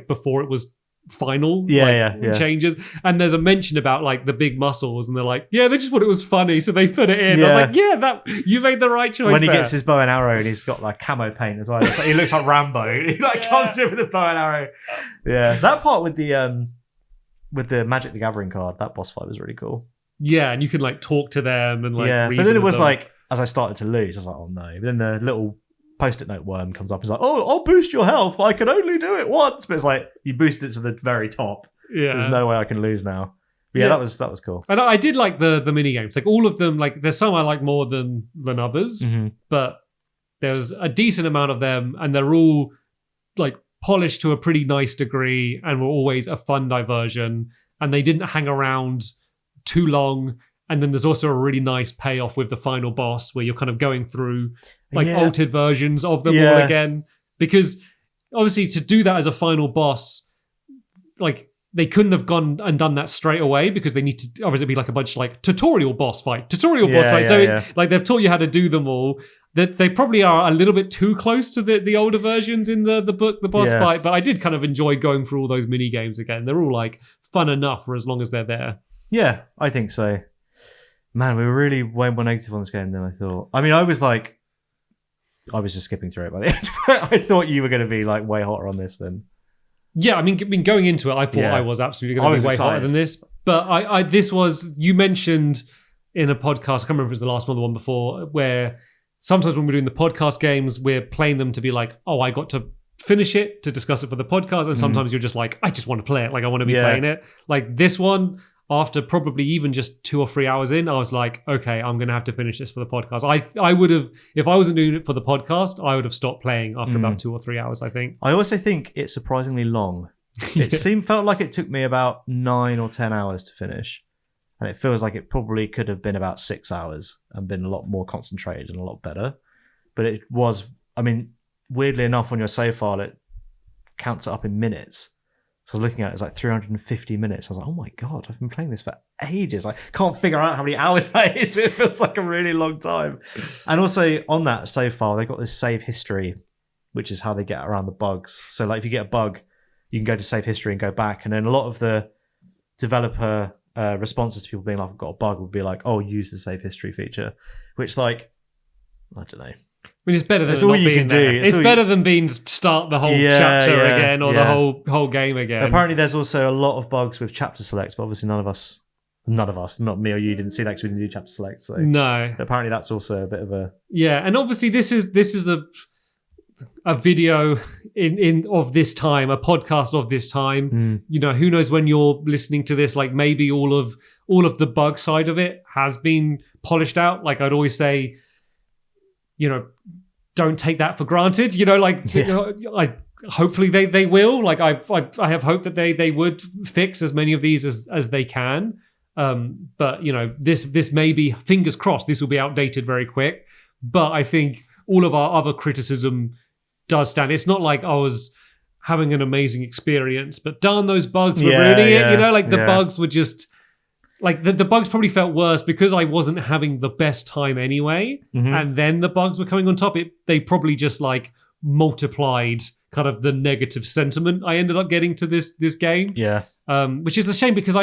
before it was final changes, and there's a mention about like the big muscles, and they're like, they just thought it was funny, so they put it in. I was like, that you made the right choice. When he gets his bow and arrow, and he's got like camo paint as well. Like, he looks like Rambo. He like comes in with a bow and arrow. Yeah, that part with the Magic the Gathering card, that boss fight was really cool. Yeah, and you can like talk to them and like but then it was like, as I started to lose, I was like, oh no. But then the little Post-it note worm comes up and is like, oh, I'll boost your health, but I can only do it once. But it's like, you boost it to the very top. Yeah. There's no way I can lose now. But that was cool. And I did like the mini games. Like all of them, like there's some I like more than others, but there's a decent amount of them, and they're all like polished to a pretty nice degree and were always a fun diversion, and they didn't hang around too long. And then there's also a really nice payoff with the final boss where you're kind of going through like altered versions of them all again. Because obviously to do that as a final boss, like they couldn't have gone and done that straight away because they need to obviously be like a bunch of like tutorial boss fight. Like they've taught you how to do them all. That they probably are a little bit too close to the older versions in the book, the boss fight. But I did kind of enjoy going through all those mini games again. They're all like fun enough for as long as they're there. Yeah, I think so. Man, we were really way more negative on this game than I thought. I mean, I was just skipping through it by the end. I thought you were going to be like way hotter on this than. Yeah, I mean, going into it, I thought I was absolutely going to be way hotter than this. But this was, you mentioned in a podcast, I can't remember if it was the last one or the one before, where sometimes when we're doing the podcast games, we're playing them to be like, oh, I got to finish it to discuss it for the podcast. And sometimes you're just like, I just want to play it. Like, I want to be playing it. Like this one, after probably even just 2 or 3 hours in, I was like, okay, I'm going to have to finish this for the podcast. I would have, if I wasn't doing it for the podcast, I would have stopped playing after about 2 or 3 hours, I think. I also think it's surprisingly long. It felt like it took me about 9 or 10 hours to finish. And it feels like it probably could have been about 6 hours and been a lot more concentrated and a lot better. But it was, I mean, weirdly enough, on your save file, it counts it up in minutes. So I was looking at it, it's like 350 minutes. I was like, oh my God, I've been playing this for ages. I can't figure out how many hours that is. It feels like a really long time. And also on that save file, they've got this save history, which is how they get around the bugs. So like if you get a bug, you can go to save history and go back. And then a lot of the developer responses to people being like, I've got a bug, would be like, oh, use the save history feature, which like, I don't know. I mean, it's better than not being there. It's better than being start the whole chapter again or the whole game again. Apparently, there's also a lot of bugs with chapter selects, but obviously none of us, not me or you, didn't see that because we didn't do chapter selects. So no. Apparently, that's also a bit of a and obviously this is a video in of this time, a podcast of this time. You know, who knows when you're listening to this? Like maybe all of the bug side of it has been polished out. Like I'd always say, you know, don't take that for granted. You know, like hopefully they will. Like I have hope that they would fix as many of these as they can. But you know, this may be, fingers crossed, this will be outdated very quick. But I think all of our other criticism does stand. It's not like I was having an amazing experience, but darn, those bugs were ruining it. You know, like the bugs were just. Like the bugs probably felt worse because I wasn't having the best time anyway, and then the bugs were coming on top. They probably just like multiplied kind of the negative sentiment I ended up getting to this game. Yeah, which is a shame because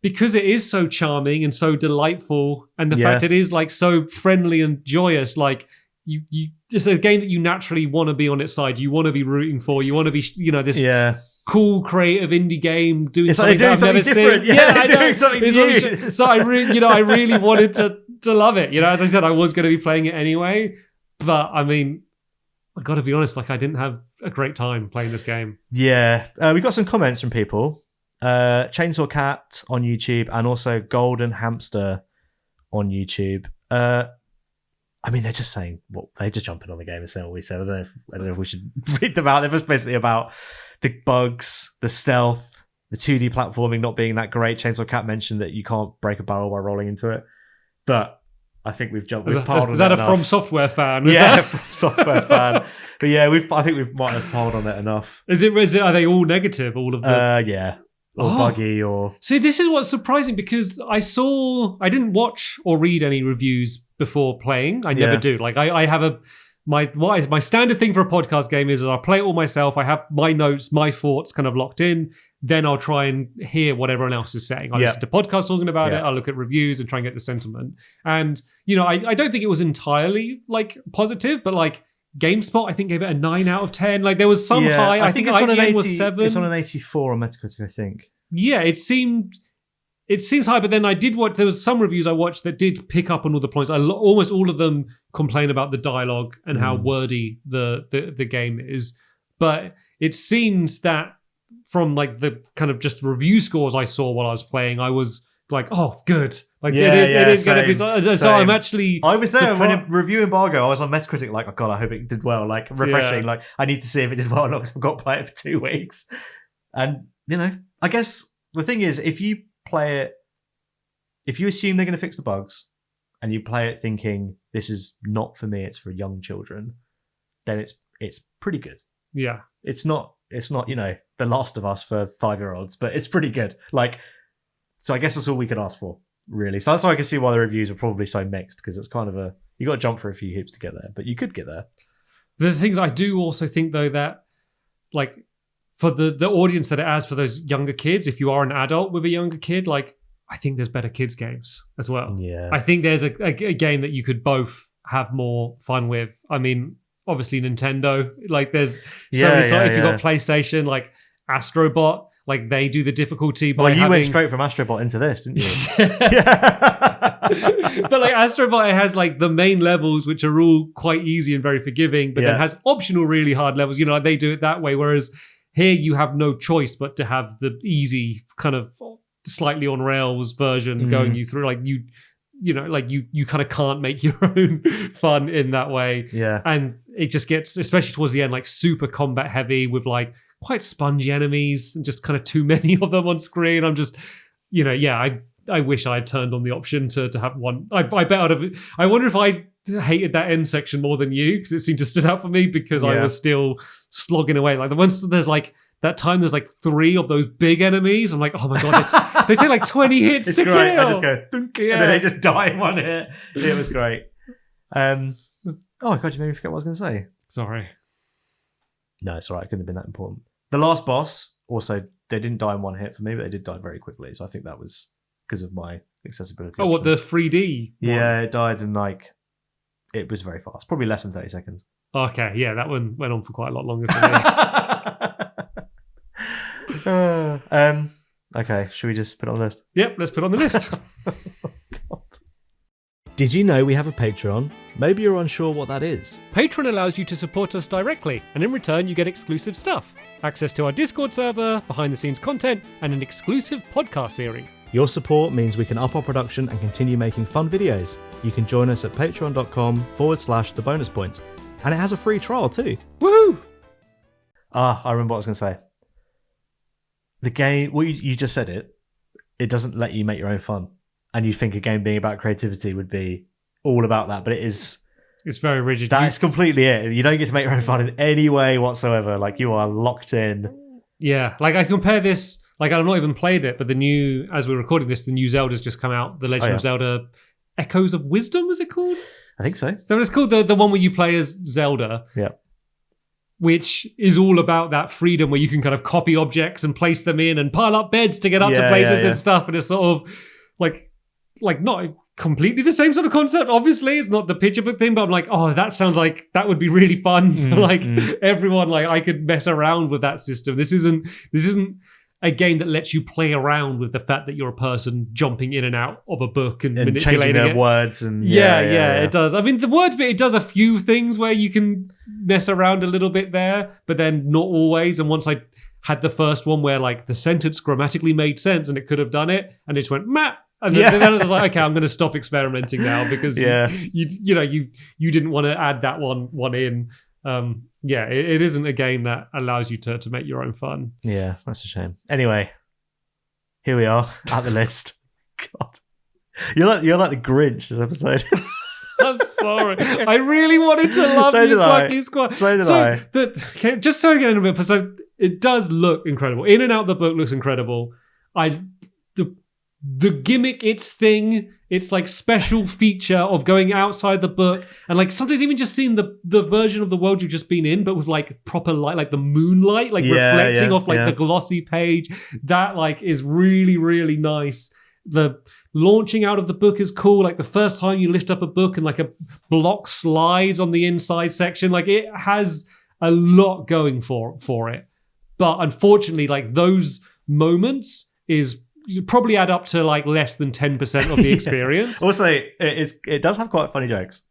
because it is so charming and so delightful, and the fact it is like so friendly and joyous, like you it's a game that you naturally want to be on its side. You want to be rooting for. You want to be, you know, this. Yeah. Cool, creative indie game doing something that I've never seen. Yeah, doing something new. So I really wanted to love it. You know, as I said, I was going to be playing it anyway. But I mean, I got to be honest, like I didn't have a great time playing this game. Yeah, we got some comments from people. Chainsaw Cat on YouTube and also Golden Hamster on YouTube. I mean, they're just saying, well, they're just jumping on the game and saying what we said. I don't know if we should read them out. They're just basically about the bugs, the stealth, the 2D platforming not being that great. Chainsaw Cat mentioned that you can't break a barrel by rolling into it. But I think we've jumped. Is that a From Software fan? From Software fan. But yeah, I think we might have piled on it enough. Is it? Are they all negative? All of them? Yeah. Or buggy, or... See, this is what's surprising, because I didn't watch or read any reviews before playing. I never do. Like, I have my standard thing for a podcast game is that I'll play it all myself. I have my notes, my thoughts kind of locked in. Then I'll try and hear what everyone else is saying. I listen to podcasts talking about it. I'll look at reviews and try and get the sentiment. And, I don't think it was entirely, like, positive, but, like, GameSpot, I think, gave it a 9 out of 10. Like, there was some high. I think IGN was 7. It's on an 84 on Metacritic, I think. Yeah, it seems high, but then I did watch. There was some reviews I watched that did pick up on all the points. Almost all of them complain about the dialogue and how wordy the game is. But it seems that from like the kind of just review scores I saw while I was playing, I was like, oh, good. Like it is going to be. So I'm actually. I was there when a review embargo. I was on Metacritic, like, oh god, I hope it did well. Like refreshing. Yeah. Like I need to see if it did well. Because I've got to play it for 2 weeks. And I guess the thing is, if you play it, if you assume they're going to fix the bugs, and you play it thinking this is not for me, it's for young children, then it's pretty good. Yeah, it's not The Last of Us for 5-year-olds, but it's pretty good. Like. So I guess that's all we could ask for, really. So that's why I can see why the reviews are probably so mixed, because it's kind of you got to jump for a few hoops to get there, but you could get there. The things I do also think, though, that like for the audience that it has for those younger kids, if you are an adult with a younger kid, like I think there's better kids games as well. Yeah, I think there's a game that you could both have more fun with. I mean, obviously Nintendo, like there's if you've got PlayStation, like Astrobot. Like they do the difficulty by you went straight from Astrobot into this, didn't you? But like Astrobot has like the main levels, which are all quite easy and very forgiving, but then has optional really hard levels. Like they do it that way. Whereas here you have no choice but to have the easy kind of slightly on rails version going you through. Like you kind of can't make your own fun in that way. Yeah. And it just gets, especially towards the end, like super combat heavy with like quite spongy enemies and just kind of too many of them on screen. I'm just, I wish I had turned on the option to have one. I bet out of it. I wonder if I hated that end section more than you, because it seemed to stood out for me because I was still slogging away. Like the ones there's like that time there's like 3 of those big enemies. I'm like, oh my god, they take like 20 hits it's to great. kill. I just go thunk, and then they just die in one hit. It was great. Oh god, you made me forget what I was going to say. Sorry. No, it's all right. It couldn't have been that important. The last boss, also, they didn't die in one hit for me, but they did die very quickly. So I think that was because of my accessibility. Oh, what, the 3D one? Yeah, it died in it was very fast. Probably less than 30 seconds. Okay, yeah, that one went on for quite a lot longer for me. Okay, should we just put it on the list? Yep, let's put it on the list. God. Did you know we have a Patreon? Maybe you're unsure what that is. Patreon allows you to support us directly, and in return you get exclusive stuff. Access to our Discord server, behind-the-scenes content, and an exclusive podcast series. Your support means we can up our production and continue making fun videos. You can join us at patreon.com/the bonus points. And it has a free trial too. Woohoo! I remember what I was going to say. The game, well, you just said it doesn't let you make your own fun. And you'd think a game being about creativity would be all about that, but it's very rigid. That's completely it. You don't get to make your own fun in any way whatsoever. Like you are locked in. Yeah, like I compare this. Like I've not even played it, but as we're recording this, the new Zelda's just come out. The Legend of Zelda: Echoes of Wisdom, is it called? I think so. So it's called the one where you play as Zelda. Yeah. Which is all about that freedom where you can kind of copy objects and place them in and pile up beds to get up to places and stuff. And it's sort of like not completely the same sort of concept. Obviously, it's not the picture book thing, but I'm like, oh, that sounds like that would be really fun for everyone. Like I could mess around with that system. This isn't a game that lets you play around with the fact that you're a person jumping in and out of a book and manipulating changing their it. words and it does. I mean, the words bit, it does a few things where you can mess around a little bit there, but then not always. And once I had the first one where like the sentence grammatically made sense and it could have done it, and it just went, And then I was like, okay, I'm going to stop experimenting now because Yeah. you didn't want to add that one in. It isn't a game that allows you to make your own fun. Yeah, that's a shame. Anyway, here we are at the list. God, you're like the Grinch this episode. I'm sorry. I really wanted to love So you, did I. Plucky Squire. So did I. Just so I get in a bit, so it does look incredible. In and Out the book looks incredible. The gimmick, its thing, its like special feature of going outside the book, and like sometimes even just seeing the version of the world you've just been in, but with like proper light, like the moonlight, like reflecting off like the glossy page. That like is really, really nice. The launching out of the book is cool. Like the first time you lift up a book and like a block slides on the inside section, like it has a lot going for it. But unfortunately, like those moments is probably add up to like less than 10% of the experience. Also, it does have quite funny jokes.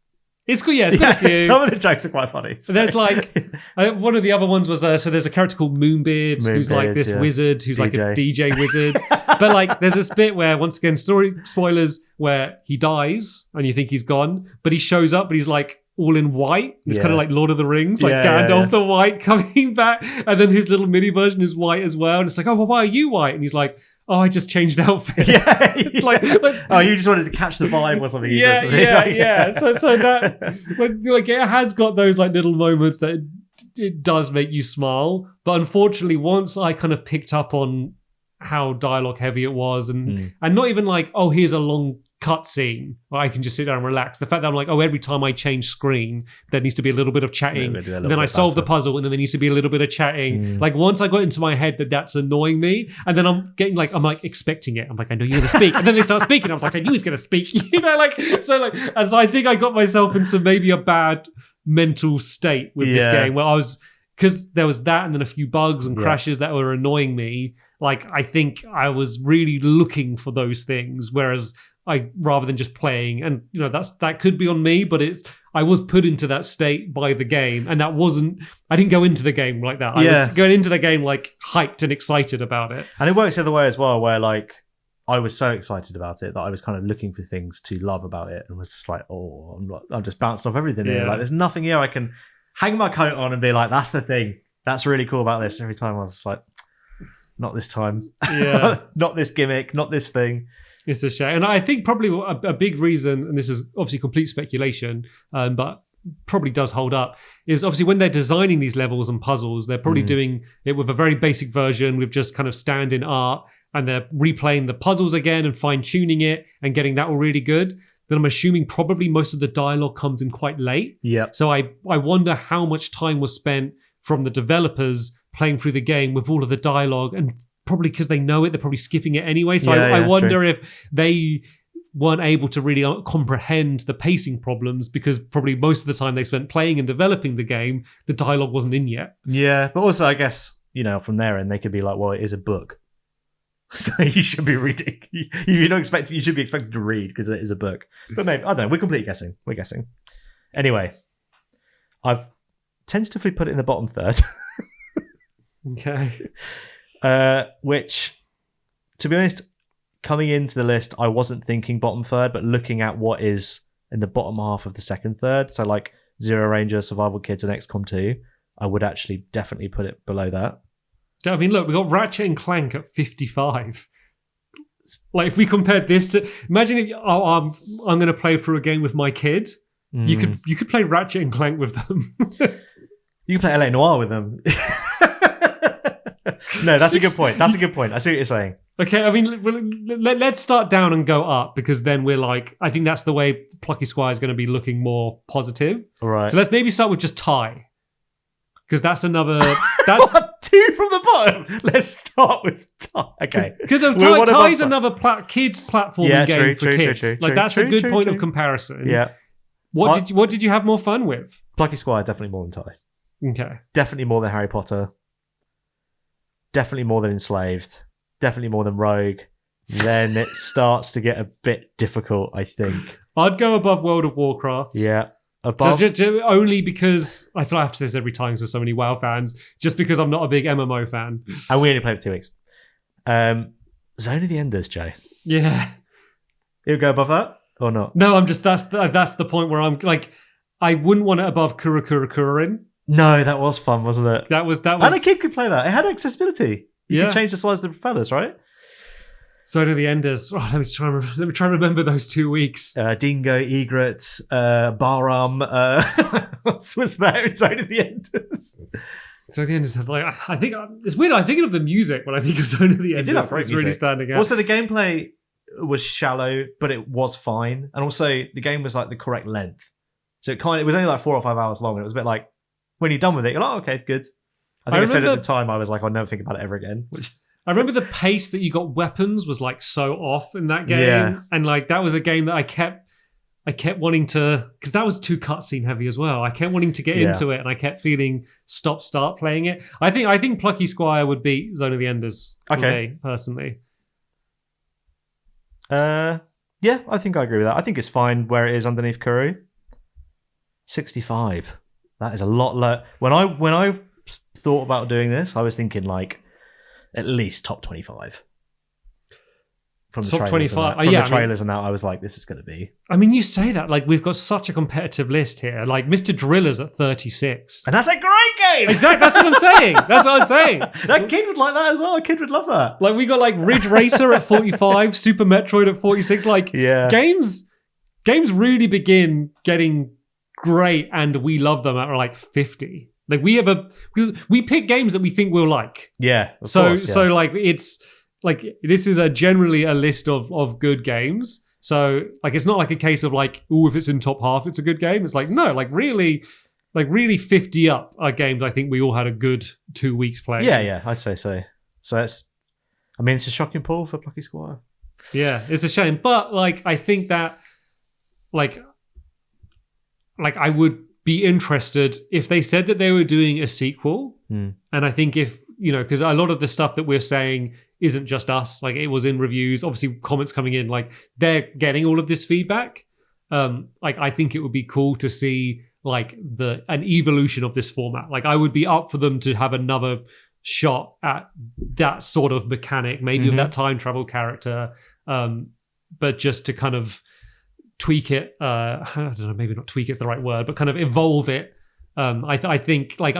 It's good, yeah. It's got a few. Some of the jokes are quite funny. So. There's like one of the other ones was so there's a character called Moonbeard who's like this wizard who's like a DJ wizard. But like there's this bit where, once again, story spoilers, where he dies and you think he's gone, but he shows up, but he's like all in white. It's kind of like Lord of the Rings, like Gandalf the White coming back, and then his little mini version is white as well. And it's like, oh well, why are you white? And he's like, oh, I just changed outfit. like, oh, you just wanted to catch the vibe or something. Yeah. So that, like, it has got those like little moments that it does make you smile. But unfortunately, once I kind of picked up on how dialogue heavy it was, and not even like, oh, here's a long cut scene where I can just sit down and relax. The fact that I'm like, oh, every time I change screen, there needs to be a little bit of chatting. And then I solve the puzzle, and then there needs to be a little bit of chatting. Like once I got into my head that that's annoying me, and then I'm like expecting it. I'm like, I know you're gonna speak, and then they start speaking. I was like, I knew he's gonna speak. And so I think I got myself into maybe a bad mental state with this game where I was, because there was that, and then a few bugs and crashes that were annoying me. Like I think I was really looking for those things, whereas rather than just playing, and that could be on me, but I was put into that state by the game, and I didn't go into the game like that. I was going into the game like hyped and excited about it. And it works the other way as well, where like I was so excited about it that I was kind of looking for things to love about it, and was just like, oh, I'm just bouncing off everything here. Like there's nothing here I can hang my coat on and be like, that's the thing that's really cool about this. Every time I was like, not this time. Not this gimmick, not this thing. It's a shame. And I think probably a big reason, and this is obviously complete speculation, but probably does hold up, is obviously when they're designing these levels and puzzles, they're probably doing it with a very basic version with just kind of stand-in art, and they're replaying the puzzles again and fine-tuning it and getting that all really good. Then I'm assuming probably most of the dialogue comes in quite late. Yeah. So I wonder how much time was spent from the developers playing through the game with all of the dialogue, and probably because they know it, they're probably skipping it anyway. So I wonder if they weren't able to really comprehend the pacing problems, because probably most of the time they spent playing and developing the game, the dialogue wasn't in yet. Yeah, but also I guess, from their end, they could be like, well, it is a book. So you should be reading. You should be expected to read because it is a book. But maybe, I don't know, we're completely guessing. We're guessing. Anyway, I've tentatively put it in the bottom third. Okay. Which, to be honest, coming into the list, I wasn't thinking bottom third, but looking at what is in the bottom half of the second third, so like Zero Ranger, Survival Kids, and XCOM 2, I would actually definitely put it below that. I mean, look, we got Ratchet and Clank at 55. Like, if we compared this to, imagine if I'm going to play through a game with my kid. You could play Ratchet and Clank with them. You can play LA Noire with them. No, that's a good point. I see what you're saying. Okay, I mean, let's start down and go up, because then we're like, I think that's the way Plucky Squire is going to be looking more positive. All right. So let's maybe start with just Tie, because that's another. That's two from the bottom. Let's start with Tie. Okay, because Tie is another kids platforming game for kids. True, that's a good point of comparison. Yeah. What did you have more fun with? Plucky Squire, definitely more than Tie. Okay. Definitely more than Harry Potter. Definitely more than Enslaved. Definitely more than Rogue. Then it starts to get a bit difficult, I think. I'd go above World of Warcraft. Yeah. Above. Just only because I feel like I have to say this every time because there's so many WoW fans. Just because I'm not a big MMO fan. And we only played for 2 weeks. Zone of the Enders, Joe. Yeah. It'll go above that or not? No, I'm just that's the point where I'm like, I wouldn't want it above Kurin. No, that was fun, wasn't it? That was. And a kid could play that. It had accessibility. You could change the size of the propellers, right? Zone of the Enders. Oh, let me try and remember those 2 weeks. Dingo, Egret, Baram. What was there in Zone of the Enders? Zone of the Enders had I think it's weird. I'm thinking of the music when I think of Zone of the Enders. It did have great it's music. Really standing out. Also, the gameplay was shallow, but it was fine. And also, the game was like the correct length. So it was only like 4 or 5 hours long. And it was a bit like, when you're done with it, you're like, okay, good. I said at the time, I was like, I'll never think about it ever again. I remember the pace that you got weapons was like so off in that game. Yeah. And like that was a game that I kept wanting to, because that was too cutscene heavy as well. I kept wanting to get into it and I kept feeling start playing it. I think Plucky Squire would beat Zone of the Enders for me, personally. Yeah, I think I agree with that. I think it's fine where it is underneath Kuru. 65. That is a lot low. When I thought about doing this, I was thinking like at least top 25. From the top 25. From the trailers and now I was like, this is going to be. I mean, you say that like we've got such a competitive list here. Like Mr. Driller's at 36. And that's a great game! Exactly, that's what I'm saying. That's what I'm saying. That kid would like that as well. A kid would love that. Like we got like Ridge Racer at 45, Super Metroid at 46. Like games really begin getting great and we love them at like 50. Like we pick games that we think we'll like. Yeah. So like it's like this is generally a list of good games. So like it's not like a case of like, oh, if it's in top half, it's a good game. It's like no, like really 50 up are games I think we all had a good 2 weeks playing. Yeah, I'd say so. So it's a shocking pull for Plucky Squire. Yeah, it's a shame. But like I think that like I would be interested if they said that they were doing a sequel. And I think if, because a lot of the stuff that we're saying isn't just us, like it was in reviews, obviously comments coming in, like they're getting all of this feedback. Like I think it would be cool to see like an evolution of this format. Like I would be up for them to have another shot at that sort of mechanic, maybe of that time travel character, but just to kind of tweak it. I don't know, maybe not tweak is the right word, but kind of evolve it. I think like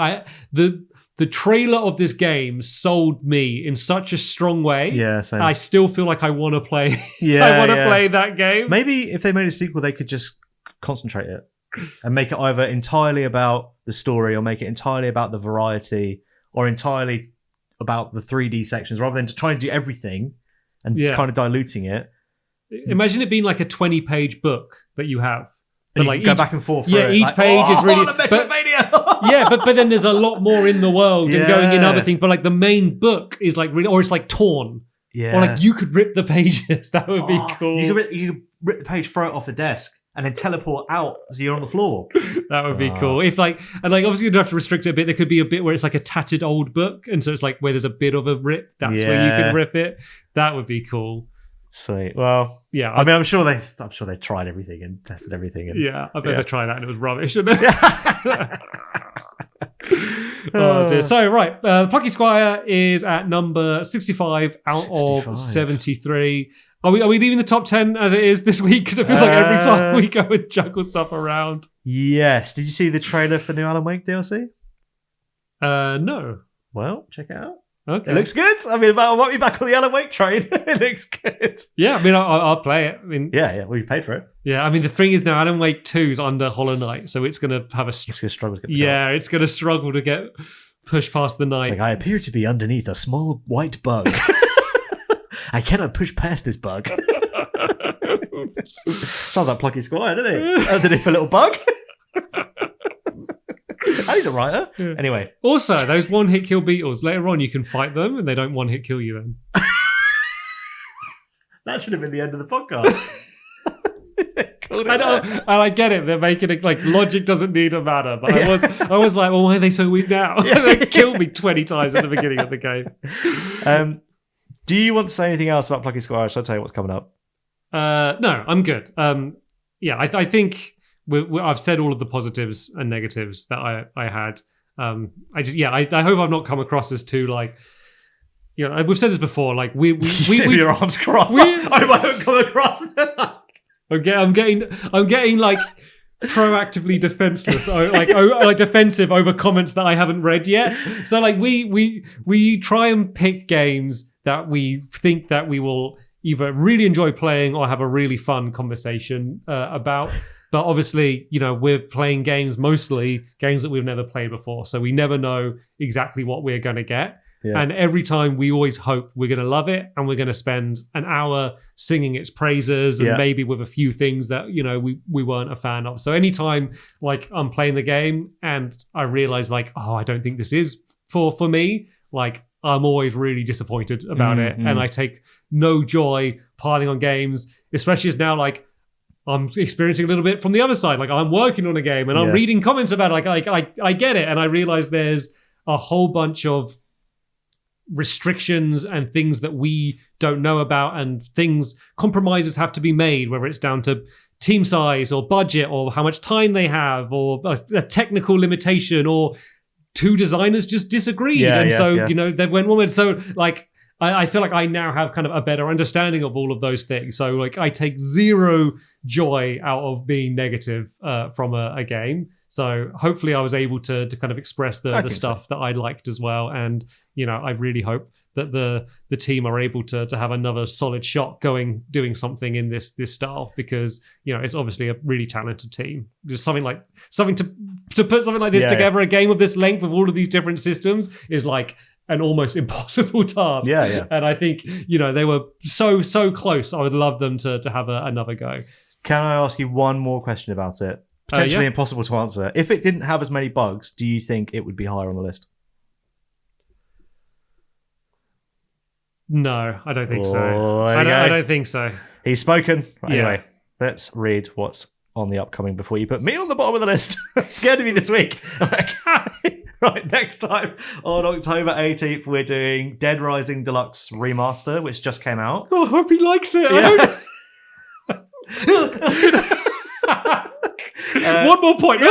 the trailer of this game sold me in such a strong way. Yeah, same. I still feel like I want to play. I want to play that game. Maybe if they made a sequel, they could just concentrate it and make it either entirely about the story or make it entirely about the variety or entirely about the 3D sections, rather than to try and do everything and kind of diluting it. Imagine it being like a 20-page book that you have. But like go back and forth. Yeah, each page is really. But then there's a lot more in the world and going in other things. But like the main book is like really, or it's like torn. Yeah. Or like you could rip the pages. That would be cool. You could rip the page, throw it off the desk, and then teleport out so you're on the floor. That would be cool. If like, and like obviously you'd have to restrict it a bit. There could be a bit where it's like a tattered old book, and so it's like where there's a bit of a rip. That's where you can rip it. That would be cool. Sweet. Well, yeah. I mean, I'm sure they tried everything and tested everything. And, I've ever tried that and it was rubbish. Oh dear. So right, Plucky Squire is at number 65 out of 73. Are we leaving the top 10 as it is this week? Because it feels like every time we go and juggle stuff around. Yes. Did you see the trailer for new Alan Wake DLC? No. Well, check it out. Okay. It looks good. I mean, I want you back on the Alan Wake train. It looks good. Yeah, I mean, I'll play it. I mean, yeah. Well, you paid for it. Yeah, I mean, the thing is now, Alan Wake 2 is under Hollow Knight, so it's going to have It's going to struggle to get. It's going to struggle to get pushed past the night. It's like, I appear to be underneath a small white bug. I cannot push past this bug. Sounds like Plucky Squire, doesn't it? Underneath a little bug. He's a writer. Yeah. Anyway. Also, those one-hit kill beetles, later on you can fight them and they don't one-hit kill you then. That should have been the end of the podcast. I know, and I get it. They're making it like logic doesn't need a matter, but I was like, well, why are they so weak now? They killed me 20 times at the beginning of the game. Do you want to say anything else about Plucky Squire? Shall I tell you what's coming up? No, I'm good. I think I've said all of the positives and negatives that I had. I hope I've not come across as too like you know, we've said this before. Like we sit with your arms crossed. I won't come across. I'm getting like proactively defenseless, like defensive over comments that I haven't read yet. So like we try and pick games that we think that we will either really enjoy playing or have a really fun conversation about. But obviously, you know, we're playing mostly games that we've never played before. So we never know exactly what we're going to get. Yeah. And every time we always hope we're going to love it and we're going to spend an hour singing its praises and maybe with a few things that, you know, we weren't a fan of. So anytime like I'm playing the game and I realize like, oh, I don't think this is for me, like I'm always really disappointed about it. And I take no joy piling on games, especially as now like I'm experiencing a little bit from the other side. Like I'm working on a game and I'm reading comments about it. Like I get it. And I realize there's a whole bunch of restrictions and things that we don't know about, and compromises have to be made, whether it's down to team size or budget or how much time they have or a technical limitation or two designers just disagreed. You know, they went one. So like, I feel like I now have kind of a better understanding of all of those things. So like I take zero joy out of being negative from a game. So hopefully I was able to kind of express the stuff that I liked as well. And, you know, I really hope that the team are able to have another solid shot doing something in this style, because, you know, it's obviously a really talented team. Just something to put something like this together, a game of this length with all of these different systems is like an almost impossible task. And I think, you know, they were so close. I would love them to have another go. Can I ask you one more question about it? Potentially impossible to answer. If it didn't have as many bugs, do you think it would be higher on the list? No, I don't think so. I don't think so. He's spoken. Anyway, let's read what's on the upcoming before you put me on the bottom of the list. Scared of me this week. Right, next time on October 18th, we're doing Dead Rising Deluxe Remaster, which just came out. Oh, I hope he likes it. One more point.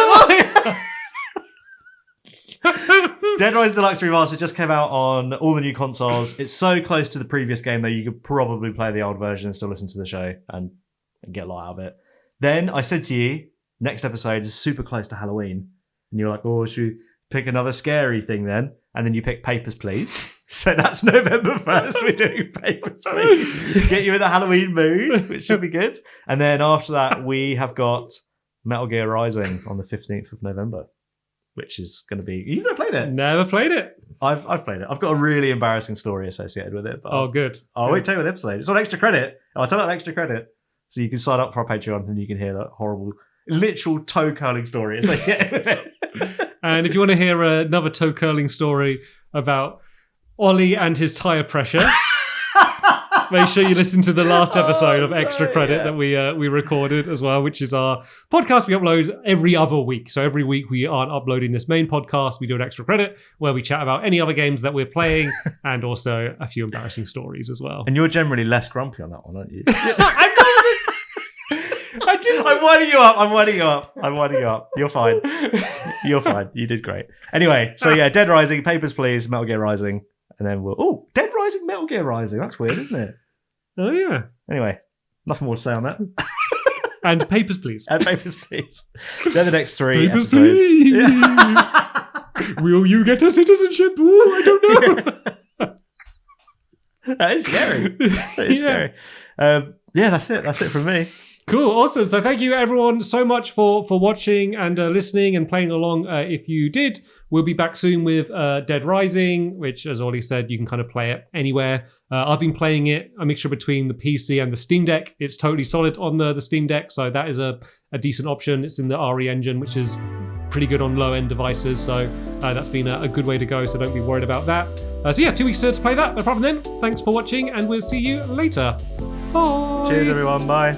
Dead Rising Deluxe Remaster just came out on all the new consoles. It's so close to the previous game that you could probably play the old version and still listen to the show and get a lot out of it. Then I said to you, next episode is super close to Halloween. And you're like, oh, should we pick another scary thing then? And then you pick Papers, Please. So that's November 1st. We're doing Papers, Please. Get you in the Halloween mood, which should be good. And then after that, we have got Metal Gear Rising on the 15th of November, which is going to be... You've never played it? Never played it. I've played it. I've got a really embarrassing story associated with it. But good. I won't tell you what the episode. It's on extra credit. I'll tell you about extra credit. So you can sign up for our Patreon and you can hear that horrible, literal toe curling story associated with it. And if you want to hear another toe curling story about Ollie and his tire pressure, make sure you listen to the last episode of Extra Credit that we recorded as well, which is our podcast we upload every other week. So every week we aren't uploading this main podcast. We do an Extra Credit where we chat about any other games that we're playing and also a few embarrassing stories as well. And you're generally less grumpy on that one, aren't you? I didn't. I'm winding you up. You're fine. You did great. Anyway, so yeah, Dead Rising, Papers, Please, Metal Gear Rising. And then Dead Rising, Metal Gear Rising. That's weird, isn't it? Oh, yeah. Anyway, nothing more to say on that. And Papers, Please. And Papers, Please. They're the next three Papers, episodes. Please. Yeah. Will you get a citizenship? Ooh, I don't know. That is scary. That is scary. Yeah, that's it. That's it from me. Cool, awesome. So thank you everyone so much for watching and listening and playing along. If you did, we'll be back soon with Dead Rising, which, as Ollie said, you can kind of play it anywhere. I've been playing it a mixture between the PC and the Steam Deck. It's totally solid on the Steam Deck, so that is a decent option. It's in the RE engine, which is pretty good on low-end devices, so that's been a good way to go, so don't be worried about that. So yeah, 2 weeks to play that. No problem then. Thanks for watching, and we'll see you later. Bye. Cheers, everyone. Bye.